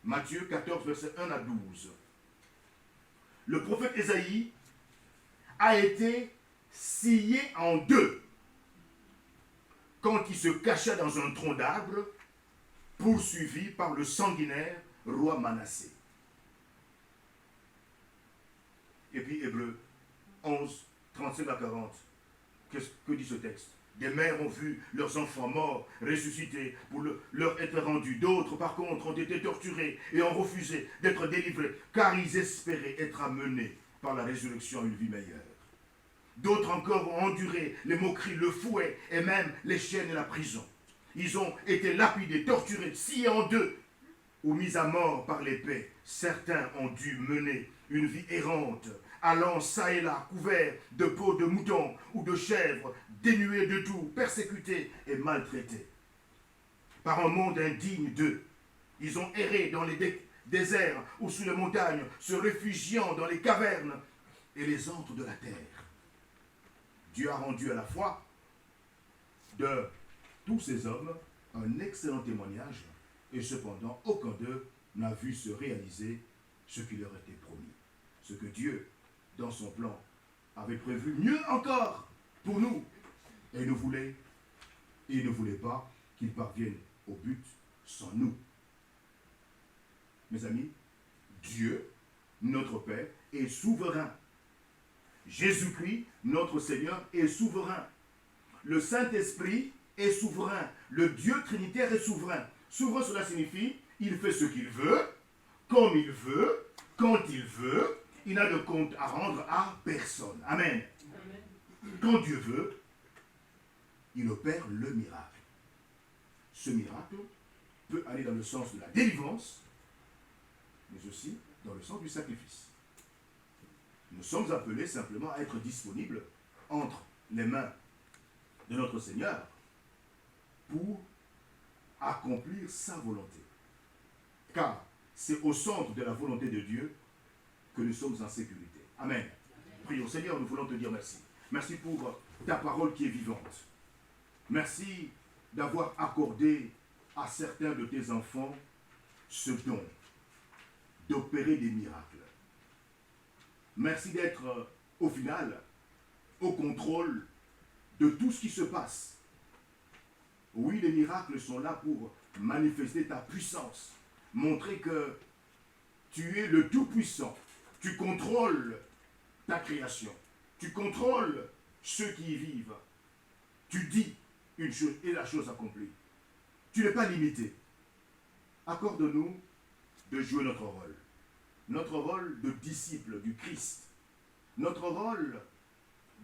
Matthieu 14, verset 1 à 12. Le prophète Ésaïe a été scié en deux quand il se cacha dans un tronc d'arbre poursuivi par le sanguinaire roi Manassé. Et puis Hébreux 11, 35 à 40. Que dit ce texte? Des mères ont vu leurs enfants morts ressuscités pour leur être rendus. D'autres, par contre, ont été torturés et ont refusé d'être délivrés, car ils espéraient être amenés par la résurrection à une vie meilleure. D'autres encore ont enduré les moqueries, le fouet et même les chaînes et la prison. Ils ont été lapidés, torturés, sciés en deux ou mis à mort par l'épée. Certains ont dû mener une vie errante, allant çà et là, couverts de peau de mouton ou de chèvre, dénués de tout, persécutés et maltraités. Par un monde indigne d'eux, ils ont erré dans les déserts ou sous les montagnes, se réfugiant dans les cavernes et les antres de la terre. Dieu a rendu à la fois de tous ces hommes un excellent témoignage, et cependant aucun d'eux n'a vu se réaliser ce qui leur était promis. Ce que Dieu, dans son plan, avait prévu mieux encore pour nous. Et il ne voulait pas qu'ils parviennent au but sans nous. Mes amis, Dieu, notre Père, est souverain. Jésus-Christ, notre Seigneur, est souverain. Le Saint-Esprit est souverain. Le Dieu Trinitaire est souverain. Souverain, cela signifie, il fait ce qu'il veut, comme il veut, quand il veut. Il n'a de compte à rendre à personne. Amen. Amen. Quand Dieu veut, il opère le miracle. Ce miracle peut aller dans le sens de la délivrance, mais aussi dans le sens du sacrifice. Nous sommes appelés simplement à être disponibles entre les mains de notre Seigneur pour accomplir sa volonté. Car c'est au centre de la volonté de Dieu que nous sommes en sécurité. Amen. Amen. Prions. Seigneur, nous voulons te dire merci. Merci pour ta parole qui est vivante. Merci d'avoir accordé à certains de tes enfants ce don d'opérer des miracles. Merci d'être au final au contrôle de tout ce qui se passe. Oui, les miracles sont là pour manifester ta puissance, montrer que tu es le Tout-Puissant. Tu contrôles ta création. Tu contrôles ceux qui y vivent. Tu dis une chose et la chose accomplie. Tu n'es pas limité. Accorde-nous de jouer notre rôle. Notre rôle de disciple du Christ. Notre rôle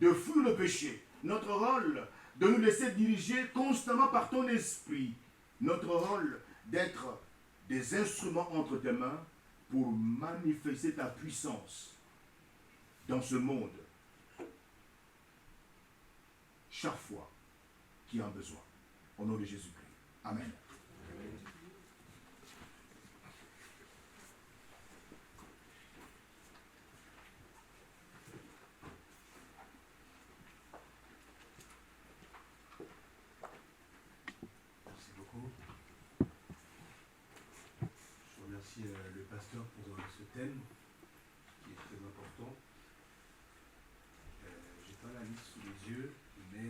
de fuir le péché. Notre rôle de nous laisser diriger constamment par ton esprit. Notre rôle d'être des instruments entre tes mains pour manifester ta puissance dans ce monde chaque fois qu'il y a un besoin. Au nom de Jésus-Christ. Amen. Merci beaucoup. Je remercie le pasteur pour ce thème qui est très important. J'ai pas la liste sous les yeux, mais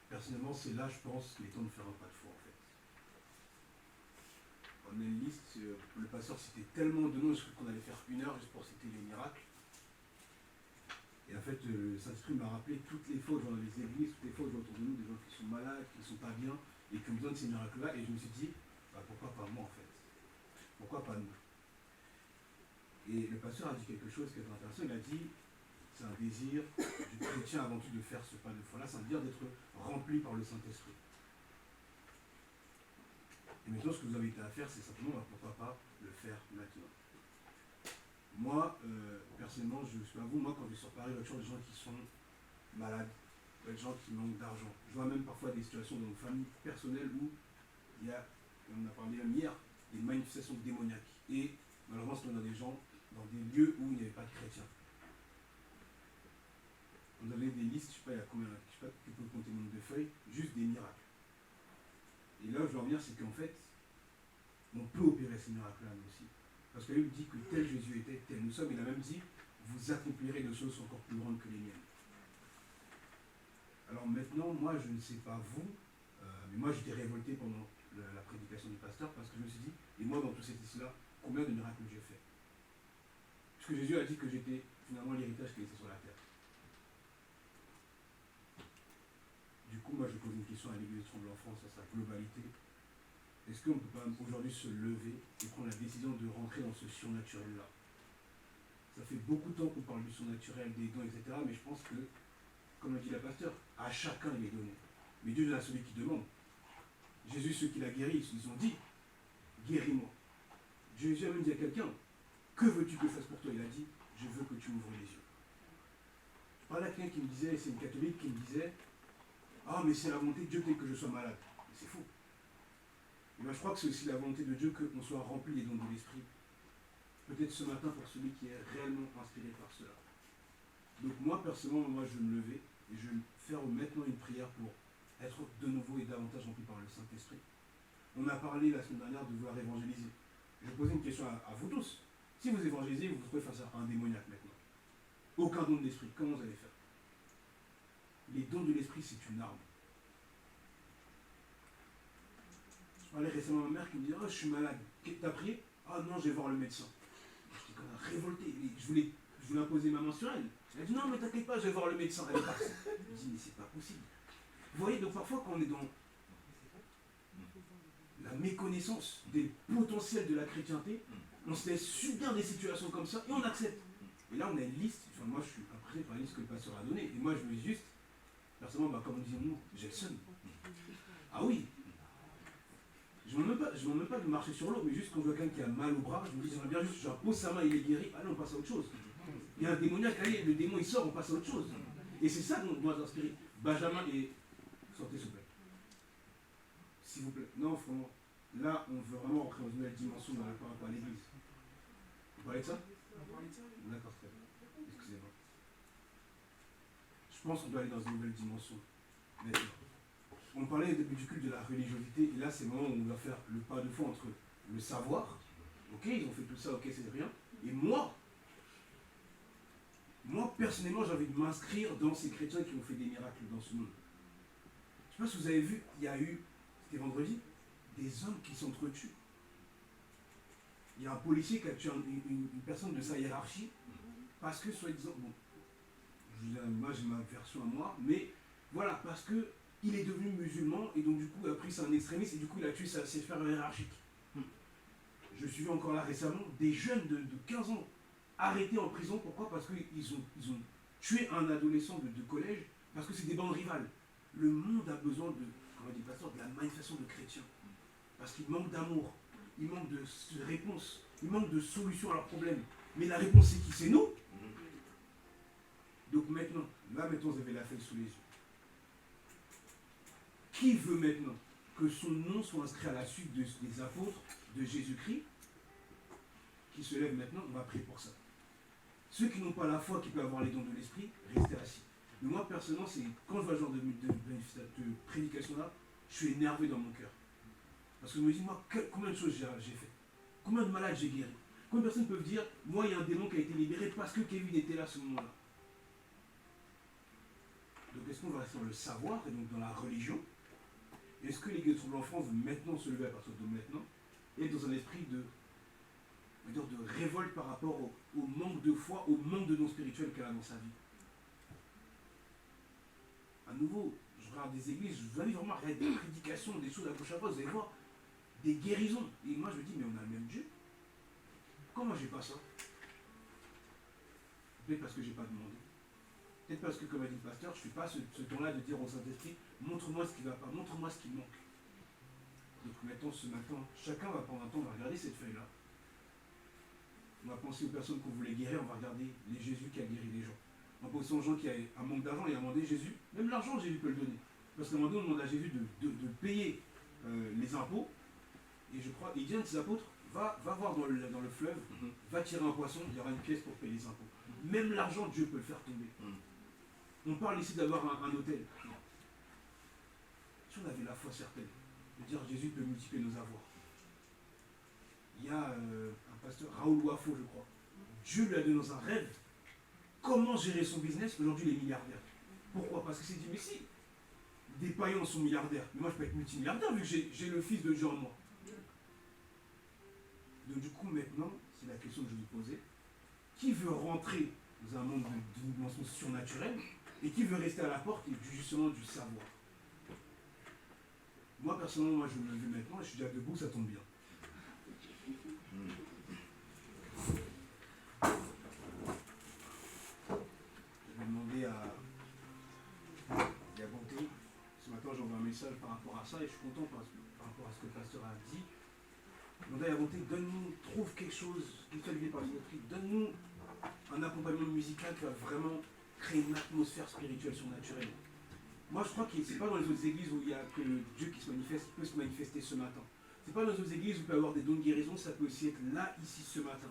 personnellement, c'est là, je pense, qu'il est temps de faire un pas de foi, en fait. On a une liste, le pasteur citait tellement de noms, je crois qu'on allait faire 1 heure juste pour citer les miracles. Et en fait, le Saint-Esprit m'a rappelé toutes les fois que je vois dans les églises, toutes les fois que je vois autour de nous des gens qui sont malades, qui ne sont pas bien, et qui ont besoin de ces miracles-là, et je me suis dit, bah, pourquoi pas moi, en fait? Pourquoi pas nous? Et le pasteur a dit quelque chose qui est intéressant, il a dit, c'est un désir du chrétien avant tout de faire ce pas de foi-là, c'est un désir d'être rempli par le Saint-Esprit. Et maintenant, ce que vous avez été à faire, c'est simplement, bah, pourquoi pas le faire maintenant. Moi, personnellement, je suis pas vous, moi, quand je suis sur Paris, il y a toujours des gens qui sont malades, il y a des gens qui manquent d'argent. Je vois même parfois des situations dans nos familles personnelles où il y a, on a parlé même hier, des manifestations démoniaques. Et malheureusement, c'est dans des gens, dans des lieux où il n'y avait pas de chrétiens. Vous avez des listes, je ne sais pas, il y a combien, je ne sais pas, tu peux compter le nombre de feuilles, juste des miracles. Et là, je veux en venir, c'est qu'en fait, on peut opérer ces miracles-là, nous aussi. Parce que lui dit que tel Jésus était, tel nous sommes, il a même dit, vous accomplirez des choses encore plus grandes que les miennes. Alors maintenant, moi, je ne sais pas vous, mais moi, j'étais révolté pendant la prédication du pasteur, parce que je me suis dit, et moi, dans tout cet ici-là, combien de miracles j'ai fait? Parce que Jésus a dit que j'étais finalement l'héritage qu'il était sur la terre. Du coup, moi, je pose une question à l'Église Tremble en France, à sa globalité. Est-ce qu'on ne peut pas aujourd'hui se lever et prendre la décision de rentrer dans ce surnaturel-là? Ça fait beaucoup de temps qu'on parle du surnaturel, des dons, etc. Mais je pense que, comme l'a dit la pasteur, à chacun il est donné. Mais Dieu donne à celui qui demande. Jésus, ceux qui l'a guéri, ils ont dit, guéris-moi. Jésus a même dit à quelqu'un, que veux-tu que je fasse pour toi? Il a dit, je veux que tu m'ouvres les yeux. Je parlais à quelqu'un qui me disait, c'est une catholique qui me disait, ah mais c'est la volonté de Dieu que je sois malade. Mais c'est faux. Et bien, je crois que c'est aussi la volonté de Dieu qu'on soit rempli des dons de l'Esprit. Peut-être ce matin pour celui qui est réellement inspiré par cela. Donc moi, personnellement, moi je vais me lever et je vais faire maintenant une prière pour être de nouveau et davantage rempli par le Saint-Esprit. On a parlé la semaine dernière de vouloir évangéliser. Je vais poser une question à vous tous. Si vous évangélisez, vous vous trouvez face à un démoniaque maintenant. Aucun don de l'Esprit. Comment vous allez faire? Les dons de l'Esprit, c'est une arme. Je parlais récemment à ma mère qui me dit, oh, je suis malade. T'as prié? Ah non, je vais voir le médecin. Je dis, révolté. Et je voulais imposer ma main sur elle. Elle a dit non, mais t'inquiète pas, je vais voir le médecin. Elle est partie. Je me dis, mais c'est pas possible. Vous voyez, donc parfois, quand on est dans la méconnaissance des potentiels de la chrétienté, on se laisse subir des situations comme ça et on accepte. Et là, on a une liste. Enfin, moi, je suis après par la liste que le pasteur a donnée. Et moi, je me dis juste, personnellement, bah, comme on dit nous, j'ai le seum. Ah oui. Je ne demande même pas de marcher sur l'eau, mais juste quand je vois quelqu'un qui a mal au bras, je me dis, j'aimerais bien juste, je pose sa main, il est guéri. Allez, on passe à autre chose. Il y a un démoniaque, allez, le démon il sort, on passe à autre chose. Et c'est ça dont on doit s'inspirer. Benjamin et. Sortez, s'il vous plaît. S'il vous plaît. Non, franchement, là, on veut vraiment rentrer dans une nouvelle dimension par rapport à l'église. Vous parlez de ça? D'accord, très bien. Excusez-moi. Je pense qu'on doit aller dans une nouvelle dimension. Maintenant. On parlait au début du culte de la religiosité, et là, c'est le moment où on doit faire le pas de foi entre le savoir. Ok, ils ont fait tout ça, ok, c'est rien. Et moi, personnellement, j'ai envie de m'inscrire dans ces chrétiens qui ont fait des miracles dans ce monde. Je ne sais pas si vous avez vu, il y a eu, c'était vendredi, des hommes qui s'entretuent. Il y a un policier qui a tué une personne de sa hiérarchie parce que, soi-disant, bon, moi j'ai ma version à moi, mais voilà, parce que il est devenu musulman et donc du coup, après c'est un extrémiste et du coup il a tué ses frères hiérarchiques. Je suis vu encore là récemment des jeunes de 15 ans arrêtés en prison. Pourquoi? Parce qu'ils ont tué un adolescent de collège parce que c'est des bandes rivales. Le monde a besoin de, comment dit le pasteur, de la manifestation de chrétiens. Parce qu'il manque d'amour, il manque de réponse, il manque de solution à leurs problèmes. Mais la réponse c'est qui? C'est nous. Donc maintenant, vous avez la feuille sous les yeux. Qui veut maintenant que son nom soit inscrit à la suite des apôtres de Jésus-Christ? Qui se lève maintenant, on va prier pour ça. Ceux qui n'ont pas la foi, qui peuvent avoir les dons de l'esprit, restez assis. Mais moi, personnellement, c'est quand je vois ce genre de prédication-là, je suis énervé dans mon cœur. Parce que je me dis, moi, combien de choses j'ai fait? Combien de malades j'ai guéri? Combien de personnes peuvent dire, moi, il y a un démon qui a été libéré parce que Kevin était là à ce moment-là? Donc, est-ce qu'on va rester dans le savoir et donc dans la religion? Est-ce que l'Église de Trouble en France veut maintenant se lever à partir de maintenant et dans un esprit de révolte par rapport au manque de foi, au manque de dons spirituels qu'elle a dans sa vie? À nouveau, je regarde des églises, je vous invite vraiment à regarder des prédications, des choses à gauche à droite, vous allez voir des guérisons. Et moi je me dis, mais on a le même Dieu. Pourquoi moi j'ai pas ça? Peut-être parce que j'ai pas demandé. Peut-être parce que, comme a dit le pasteur, je ne fais pas ce temps-là de dire au Saint-Esprit, montre-moi ce qui ne va pas, montre-moi ce qui manque. Donc maintenant, ce matin, chacun va prendre un temps, on va regarder cette feuille-là. On va penser aux personnes qu'on voulait guérir, on va regarder les Jésus qui a guéri les gens. On va penser aux gens qui ont un manque d'argent et à demander Jésus, même l'argent Jésus peut le donner. Parce qu'à un moment donné, on demande à Jésus de payer les impôts. Et je crois, il dit à un de ses apôtres, va voir dans le fleuve, va tirer un poisson, il y aura une pièce pour payer les impôts. Même l'argent, Dieu peut le faire tomber. On parle ici d'avoir un hôtel. Si on avait la foi certaine, de dire Jésus peut multiplier nos avoirs. Il y a un pasteur, Raoul Wafo, je crois. Dieu lui a donné dans un rêve comment gérer son business. Aujourd'hui, il est milliardaire. Pourquoi? Parce qu'il s'est dit, mais si, des païens sont milliardaires, mais moi je peux être multimilliardaire vu que j'ai le fils de Dieu en moi. Donc du coup, maintenant, c'est la question que je vous posais. Qui veut rentrer dans un monde d'une dimension surnaturelle et qui veut rester à la porte et justement du savoir? Moi, personnellement, je me lève maintenant et je suis déjà debout, ça tombe bien. Je vais demander à Bonté. Ce matin, j'envoie un message par rapport à ça et je suis content par rapport à ce que le pasteur a dit. Demander à Bonté, donne-nous, trouve quelque chose qui fait lever par l'esprit, donne-nous un accompagnement musical qui va vraiment créer une atmosphère spirituelle surnaturelle. Moi, je crois que ce n'est pas dans les autres églises où il y a que Dieu qui se manifeste, qui peut se manifester ce matin. Ce n'est pas dans les autres églises où il peut y avoir des dons de guérison, ça peut aussi être là, ici, ce matin.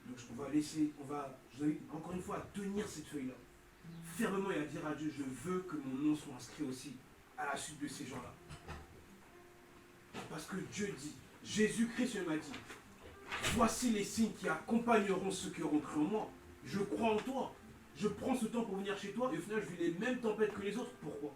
Donc, je vous invite encore une fois à tenir cette feuille-là, fermement, et à dire à Dieu, je veux que mon nom soit inscrit aussi à la suite de ces gens-là. Parce que Dieu dit, Jésus-Christ m'a dit, voici les signes qui accompagneront ceux qui auront cru en moi. Je crois en toi. Je prends ce temps pour venir chez toi et au final je vis les mêmes tempêtes que les autres. Pourquoi?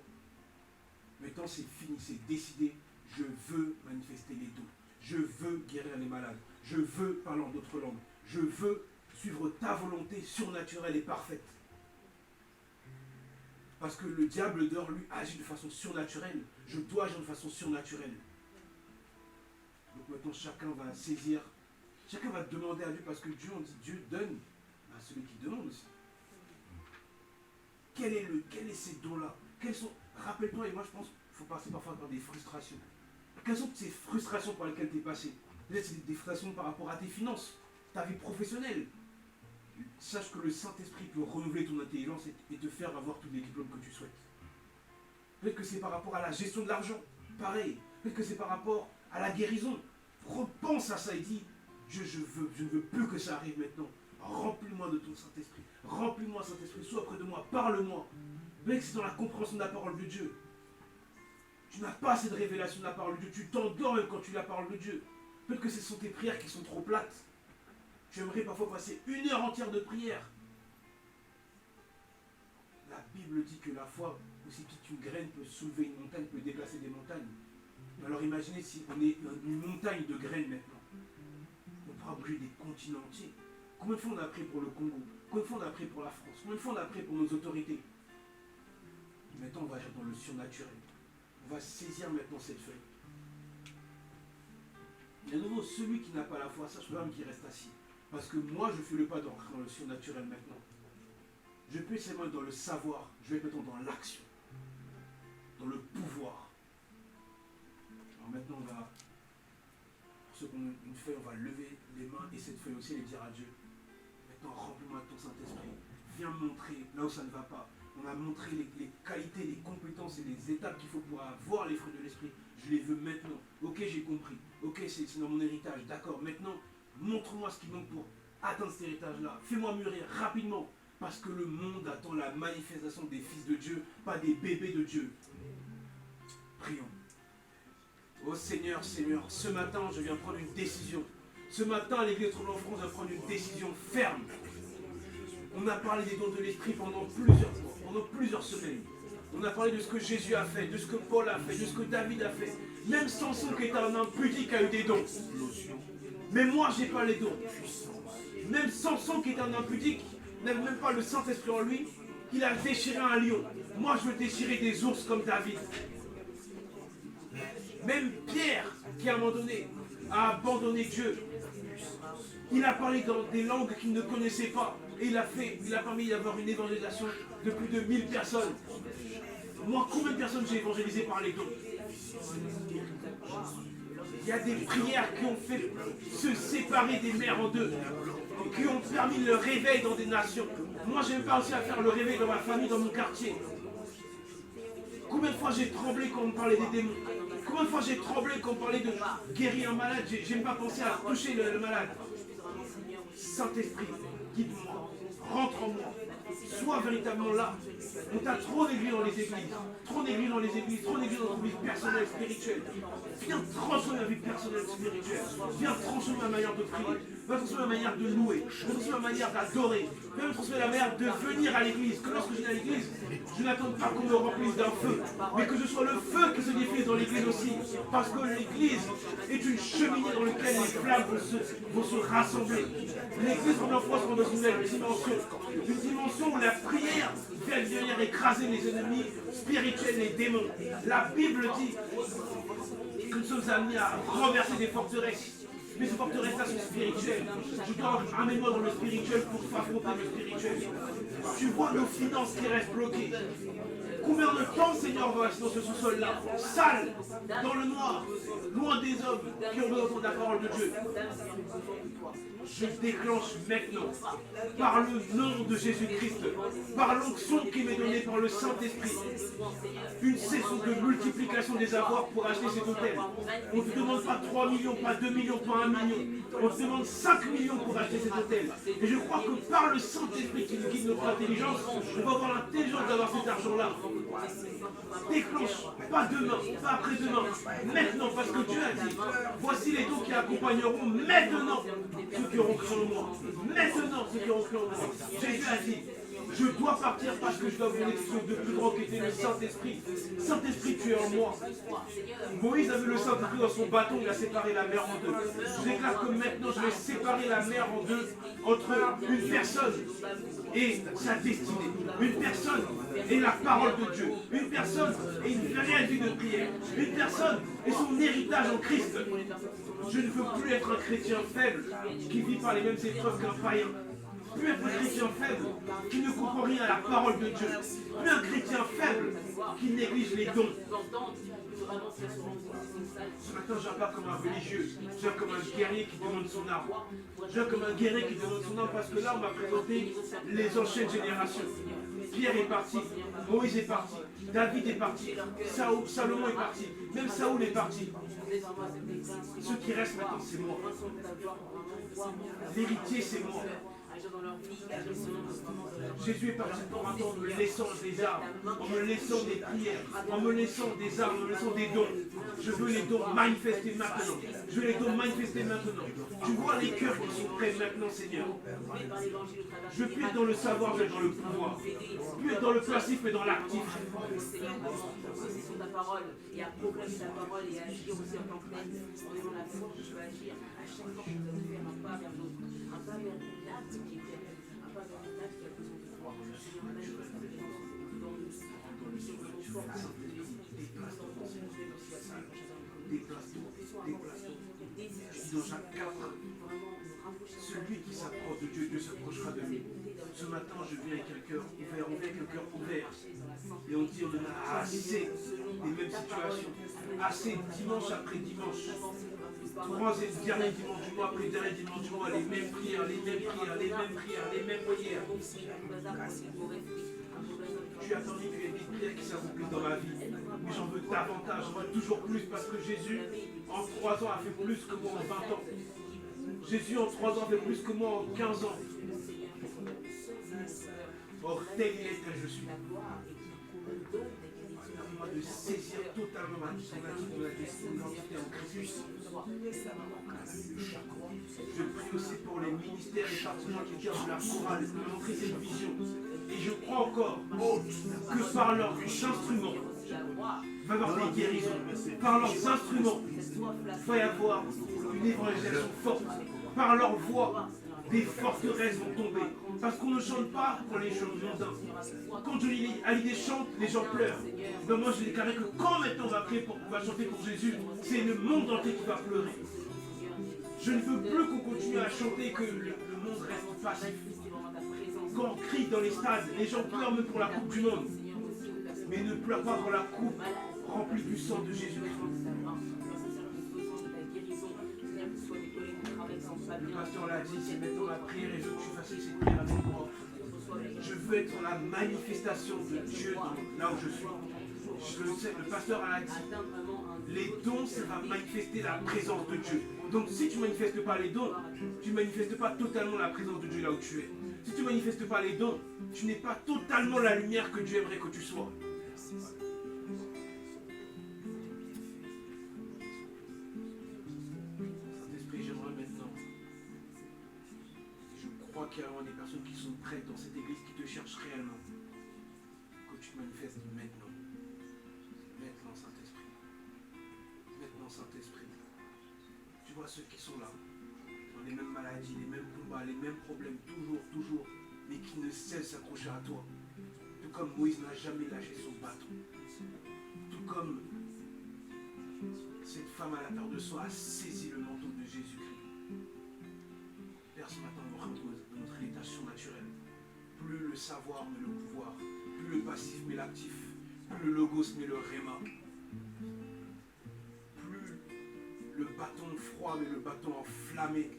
Maintenant c'est fini, c'est décidé. Je veux manifester les dons. Je Je veux guérir les malades. Je veux parler en d'autres langues. Je veux suivre ta volonté surnaturelle et parfaite. Parce que le diable dehors, lui, agit de façon surnaturelle. Je dois agir de façon surnaturelle. Donc maintenant, chacun va saisir, chacun va demander à Dieu, parce que Dieu, on dit, Dieu donne à celui qui demande aussi. Quel est ces dons-là? Rappelle-toi, et moi je pense qu'il faut passer parfois par des frustrations. Quelles sont ces frustrations par lesquelles tu es passé? Peut-être c'est des frustrations par rapport à tes finances, ta vie professionnelle. Sache que le Saint-Esprit peut renouveler ton intelligence et te faire avoir tous les diplômes que tu souhaites. Peut-être que c'est par rapport à la gestion de l'argent, pareil. Peut-être que c'est par rapport à la guérison. Repense à ça et dis, Dieu, je ne veux plus que ça arrive maintenant. Remplis-moi de ton Saint-Esprit. Remplis-moi, Saint-Esprit, sois près de moi, parle-moi. Peut-être que c'est dans la compréhension de la parole de Dieu. Tu n'as pas assez de révélation de la parole de Dieu. Tu t'endors même quand tu lis la parole de Dieu. Peut-être que ce sont tes prières qui sont trop plates. Tu aimerais parfois passer 1 heure entière de prière. La Bible dit que la foi, aussi petite qu'une graine, peut soulever une montagne, peut déplacer des montagnes. Alors imaginez si on est une montagne de graines maintenant. On pourra bouger des continents entiers. Combien de fois on a prié pour le Congo? Combien de fois on a prié pour la France? Combien de fois on a prié pour nos autorités? Maintenant on va agir dans le surnaturel. On va saisir maintenant cette feuille. Et à nouveau, celui qui n'a pas la foi, sache l'homme qui reste assis. Parce que moi, je fais le pas d'entrer dans le surnaturel maintenant. Je peux seulement être dans le savoir. Je vais être maintenant dans l'action. Dans le pouvoir. Alors maintenant, on va, pour ceux qui ont une feuille, on va lever les mains et cette feuille aussi, et dire à Dieu, maintenant, remplis-moi de ton Saint-Esprit. Viens me montrer là où ça ne va pas. On a montré les qualités, les compétences et les étapes qu'il faut pour avoir les fruits de l'Esprit. Je les veux maintenant. Ok, j'ai compris. Ok, c'est dans mon héritage. D'accord, maintenant, montre-moi ce qui manque pour atteindre cet héritage-là. Fais-moi mûrir rapidement. Parce que le monde attend la manifestation des fils de Dieu, pas des bébés de Dieu. Prions. Oh Seigneur, Seigneur, ce matin, je viens prendre une décision. Ce matin, à l'Église Tremblant France, je viens prendre une décision ferme. On a parlé des dons de l'Esprit pendant plusieurs semaines. On a parlé de ce que Jésus a fait, de ce que Paul a fait, de ce que David a fait. Même Samson, qui était un homme pudique, a eu des dons. Mais moi, je n'ai pas les dons. Même Samson, qui était un homme pudique, n'avait même pas le Saint-Esprit en lui. Il a déchiré un lion. Moi, je veux déchirer des ours comme David. Même Pierre, qui à un moment donné a abandonné Dieu. Il a parlé dans des langues qu'il ne connaissait pas. Et il a permis d'avoir une évangélisation de plus de 1000 personnes. Moi, combien de personnes j'ai évangélisé par les dons? Il y a des prières qui ont fait se séparer des mers en deux, qui ont permis le réveil dans des nations. Moi, je n'aime pas aussi à faire le réveil dans ma famille, dans mon quartier. Combien de fois j'ai tremblé quand on me parlait des démons? Combien de fois j'ai tremblé quand on parlait de guérir un malade? J'aime pas penser à toucher le malade. Saint-Esprit, guide-moi, rentre en moi, sois véritablement là. On t'a trop négligé dans les églises, trop négligé dans les églises, trop négligé dans notre vie personnelle, spirituelle. Viens transformer ma vie personnelle, spirituelle. Viens transformer ma manière de prier. Viens transformer ma manière de louer. Viens transformer ma manière d'adorer. Viens transformer la manière de venir à l'église. Que lorsque je viens à l'église, je n'attends pas qu'on me remplisse d'un feu, mais que ce soit le feu qui se diffuse dans l'église aussi. Parce que l'église est une cheminée dans laquelle les flammes vont se rassembler. L'église en France est dans une nouvelle dimension. Une dimension où la prière vient venir écraser les ennemis spirituels, les démons. La Bible dit que nous sommes amenés à renverser des forteresses. Mais ces forteresses-là sont spirituelles. Je dois amener moi dans le spirituel pour affronter le spirituel. Tu vois nos finances qui restent bloquées. Combien de temps, Seigneur, on va rester dans ce sous-sol-là, sale, dans le noir, loin des hommes qui ont besoin de la parole de Dieu? Je déclenche maintenant, par le nom de Jésus-Christ, par l'onction qui m'est donnée par le Saint-Esprit, une saison de multiplication des avoirs pour acheter cet hôtel. On ne te demande pas 3 millions, pas 2 millions, pas 1 million. On te demande 5 millions pour acheter cet hôtel. Et je crois que par le Saint-Esprit qui nous guide notre intelligence, on va avoir l'intelligence d'avoir cet argent-là. Déclenche, pas demain, pas après-demain, maintenant, parce que Dieu a dit, voici les dons qui accompagneront maintenant ceux qui auront cru en moi. Maintenant ceux qui auront cru en moi. Jésus a dit, Je dois partir parce que je dois venir sur de plus grand qui était le Saint-Esprit. Saint-Esprit, tu es en moi. Moïse a vu le Saint-Esprit dans son bâton, il a séparé la mer en deux. Je déclare que maintenant je vais séparer la mer en deux entre une personne et sa destinée. Une personne et la parole de Dieu. Une personne et une réelle vie de prière. Une personne et son héritage en Christ. Je ne veux plus être un chrétien faible qui vit par les mêmes épreuves qu'un païen. Plus être un chrétien faible qui ne comprend rien à la parole de Dieu. Plus un chrétien faible qui néglige les dons. Ce matin, je viens pas comme un religieux, je viens comme un guerrier qui demande son arme. Je viens comme un guerrier qui demande son arme parce que là, on m'a présenté les anciennes générations. Pierre est parti, Moïse est parti, David est parti, Salomon est parti, même Saoul est parti. Ce qui reste maintenant, c'est moi. L'héritier, c'est moi. Jésus est parti pour attendre en me laissant des armes, en me laissant des prières, en me laissant des armes, en me laissant des dons. Je veux les dons manifester maintenant. Je veux les dons manifester maintenant. Tu vois les cœurs qui sont prêts maintenant, Seigneur. Je veux plus être dans le savoir, mais dans le pouvoir. Plus être dans le passif, mais dans l'actif. Ta parole et à proclamer ta parole et à agir aussi en tant que tel, en ayant la foi que je peux agir à chaque fois que je dois faire un pas vers l'autre, un pas vers une âme qui est éternelle, un pas vers une âme qui a besoin de foi. Seigneur, manifeste ta présence dans nous, sur nos forces, dans chaque cadre, celui qui s'approche de Dieu, Dieu s'approchera de lui. Ce matin, je viens avec un cœur ouvert, on vient avec le cœur ouvert. Et on dit, on en a assez des mêmes situations. Assez dimanche après dimanche. Troisième, dernier dimanche du mois après dernier dimanche du mois, les mêmes prières, les mêmes prières, les mêmes prières, les mêmes prières. Tu as permis qu'il y ait des prières qui s'accomplissent dans ma vie. Mais j'en veux davantage, j'en veux toujours plus parce que Jésus, en 3 ans, a fait plus que moi en 20 ans. Jésus, en 3 ans, a fait plus que moi en 15 ans. Or, tel il est, tel je suis. Permets-moi de saisir totalement ma identité en Christ. Je prie aussi pour les ministères et partenaires qui gardent la chorale, de montrer cette vision. Et je crois encore que par leurs instruments, il va y avoir des guérisons. Par leurs instruments, il va y avoir une évangélisation forte. Par leur voix, des forteresses vont tomber. Parce qu'on ne chante pas pour les gens mondains. Quand Hallyday chante, les gens pleurent. Mais moi, je déclare que quand maintenant on va chanter pour Jésus, c'est le monde entier qui va pleurer. Je ne veux plus qu'on continue à chanter que le monde reste passif. Quand on crie dans les stades, les gens pleurent même pour la Coupe du Monde. Mais ne pleurent pas pour la coupe remplie du sang de Jésus-Christ. Le pasteur l'a dit, c'est maintenant ma prière et je veux que tu fasses cette prière avec moi. Je veux être la manifestation de Dieu là où je suis. Je le sais, le pasteur l'a dit. Les dons, ça va manifester la présence de Dieu. Donc si tu ne manifestes pas les dons, tu ne manifestes pas totalement la présence de Dieu là où tu es. Si tu ne manifestes pas les dons, tu n'es pas totalement la lumière que Dieu aimerait que tu sois. Saint-Esprit, j'aimerais maintenant. Je crois qu'il y a vraiment des personnes qui sont prêtes dans cette église qui te cherchent réellement. Que tu te manifestes maintenant. Maintenant, Saint-Esprit. Maintenant, Saint-Esprit. Tu vois ceux qui sont là, dans les mêmes maladies, les mêmes combats, les mêmes problèmes, toujours, mais qui ne cessent de s'accrocher à toi. Tout comme Moïse n'a jamais lâché son bâton. Tout comme cette femme à la peur de soi a saisi le manteau de Jésus-Christ. Père, ce matin, on repose dans notre état surnaturel. Plus le savoir, mais le pouvoir. Plus le passif, mais l'actif. Plus le logos, mais le réma. Plus le bâton froid, mais le bâton enflammé.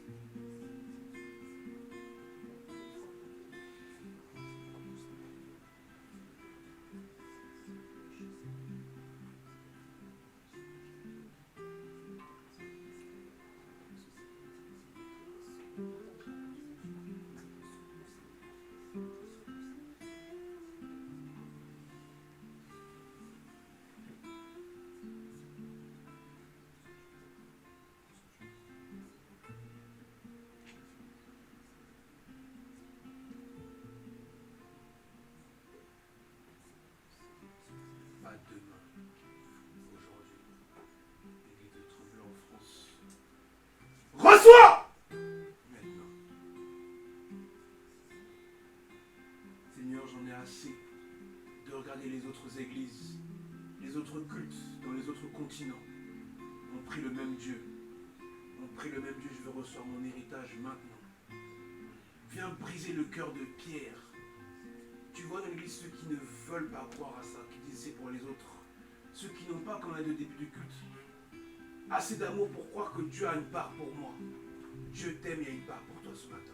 et les autres églises, les autres cultes dans les autres continents ont pris le même Dieu. Ont pris le même Dieu, je veux recevoir mon héritage maintenant. Viens briser le cœur de Pierre. Tu vois dans l'église ceux qui ne veulent pas croire à ça, qui disent c'est pour les autres. Ceux qui n'ont pas, comme on a dit au début du culte, assez d'amour pour croire que Dieu a une part pour moi. Dieu t'aime, il y a une part pour toi ce matin.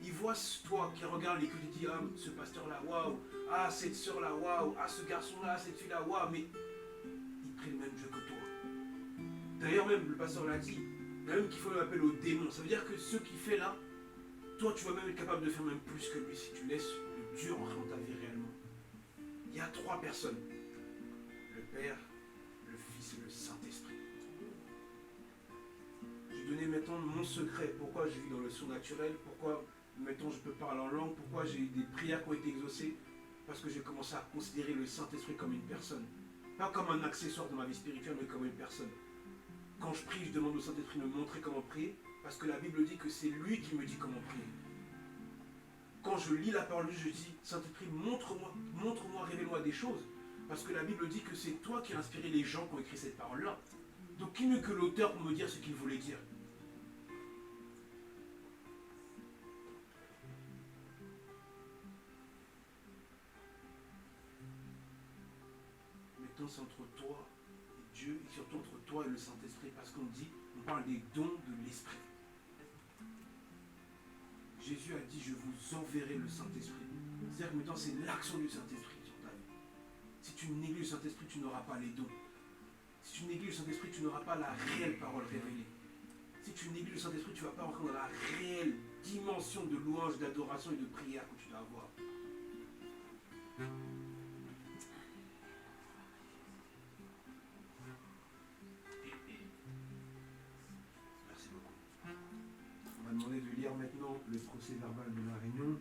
Il voit toi qui regarde les cultes et dit, ah, ce pasteur-là, waouh, ah, cette soeur-là, waouh, ah, ce garçon-là, cette fille-là, waouh, mais il prie le même Dieu que toi. D'ailleurs, même le pasteur l'a dit, même qu'il faut l'appeler au démon. Ça veut dire que ce qu'il fait là, toi, tu vas même être capable de faire même plus que lui si tu laisses le Dieu entrer dans ta vie réellement. Il y a 3 personnes. Le Père, le Fils et le Saint-Esprit. Je vais donner maintenant mon secret. Pourquoi je vis dans le surnaturel. Pourquoi maintenant je peux parler en langue. Pourquoi j'ai des prières qui ont été exaucées. Parce que j'ai commencé à considérer le Saint-Esprit comme une personne. Pas comme un accessoire de ma vie spirituelle, mais comme une personne. Quand je prie, je demande au Saint-Esprit de me montrer comment prier. Parce que la Bible dit que c'est lui qui me dit comment prier. Quand je lis la parole de Dieu, je dis, Saint-Esprit, montre-moi, révèle-moi des choses. Parce que la Bible dit que c'est toi qui as inspiré les gens qui ont écrit cette parole-là. Donc qui mieux que l'auteur pour me dire ce qu'il voulait dire. Maintenant, c'est entre toi et Dieu, et surtout entre toi et le Saint-Esprit. Parce qu'on dit, on parle des dons de l'Esprit. Jésus a dit, je vous enverrai le Saint-Esprit. C'est-à-dire que maintenant, c'est l'action du Saint-Esprit sur ta vie. Si tu négliges le Saint-Esprit, tu n'auras pas les dons. Si tu négliges le Saint-Esprit, tu n'auras pas la réelle parole révélée. Si tu négliges le Saint-Esprit, tu ne vas pas rentrer dans la réelle dimension de louange, d'adoration et de prière que tu dois avoir. Merci beaucoup. On m'a demandé de lire maintenant le procès verbal de la réunion.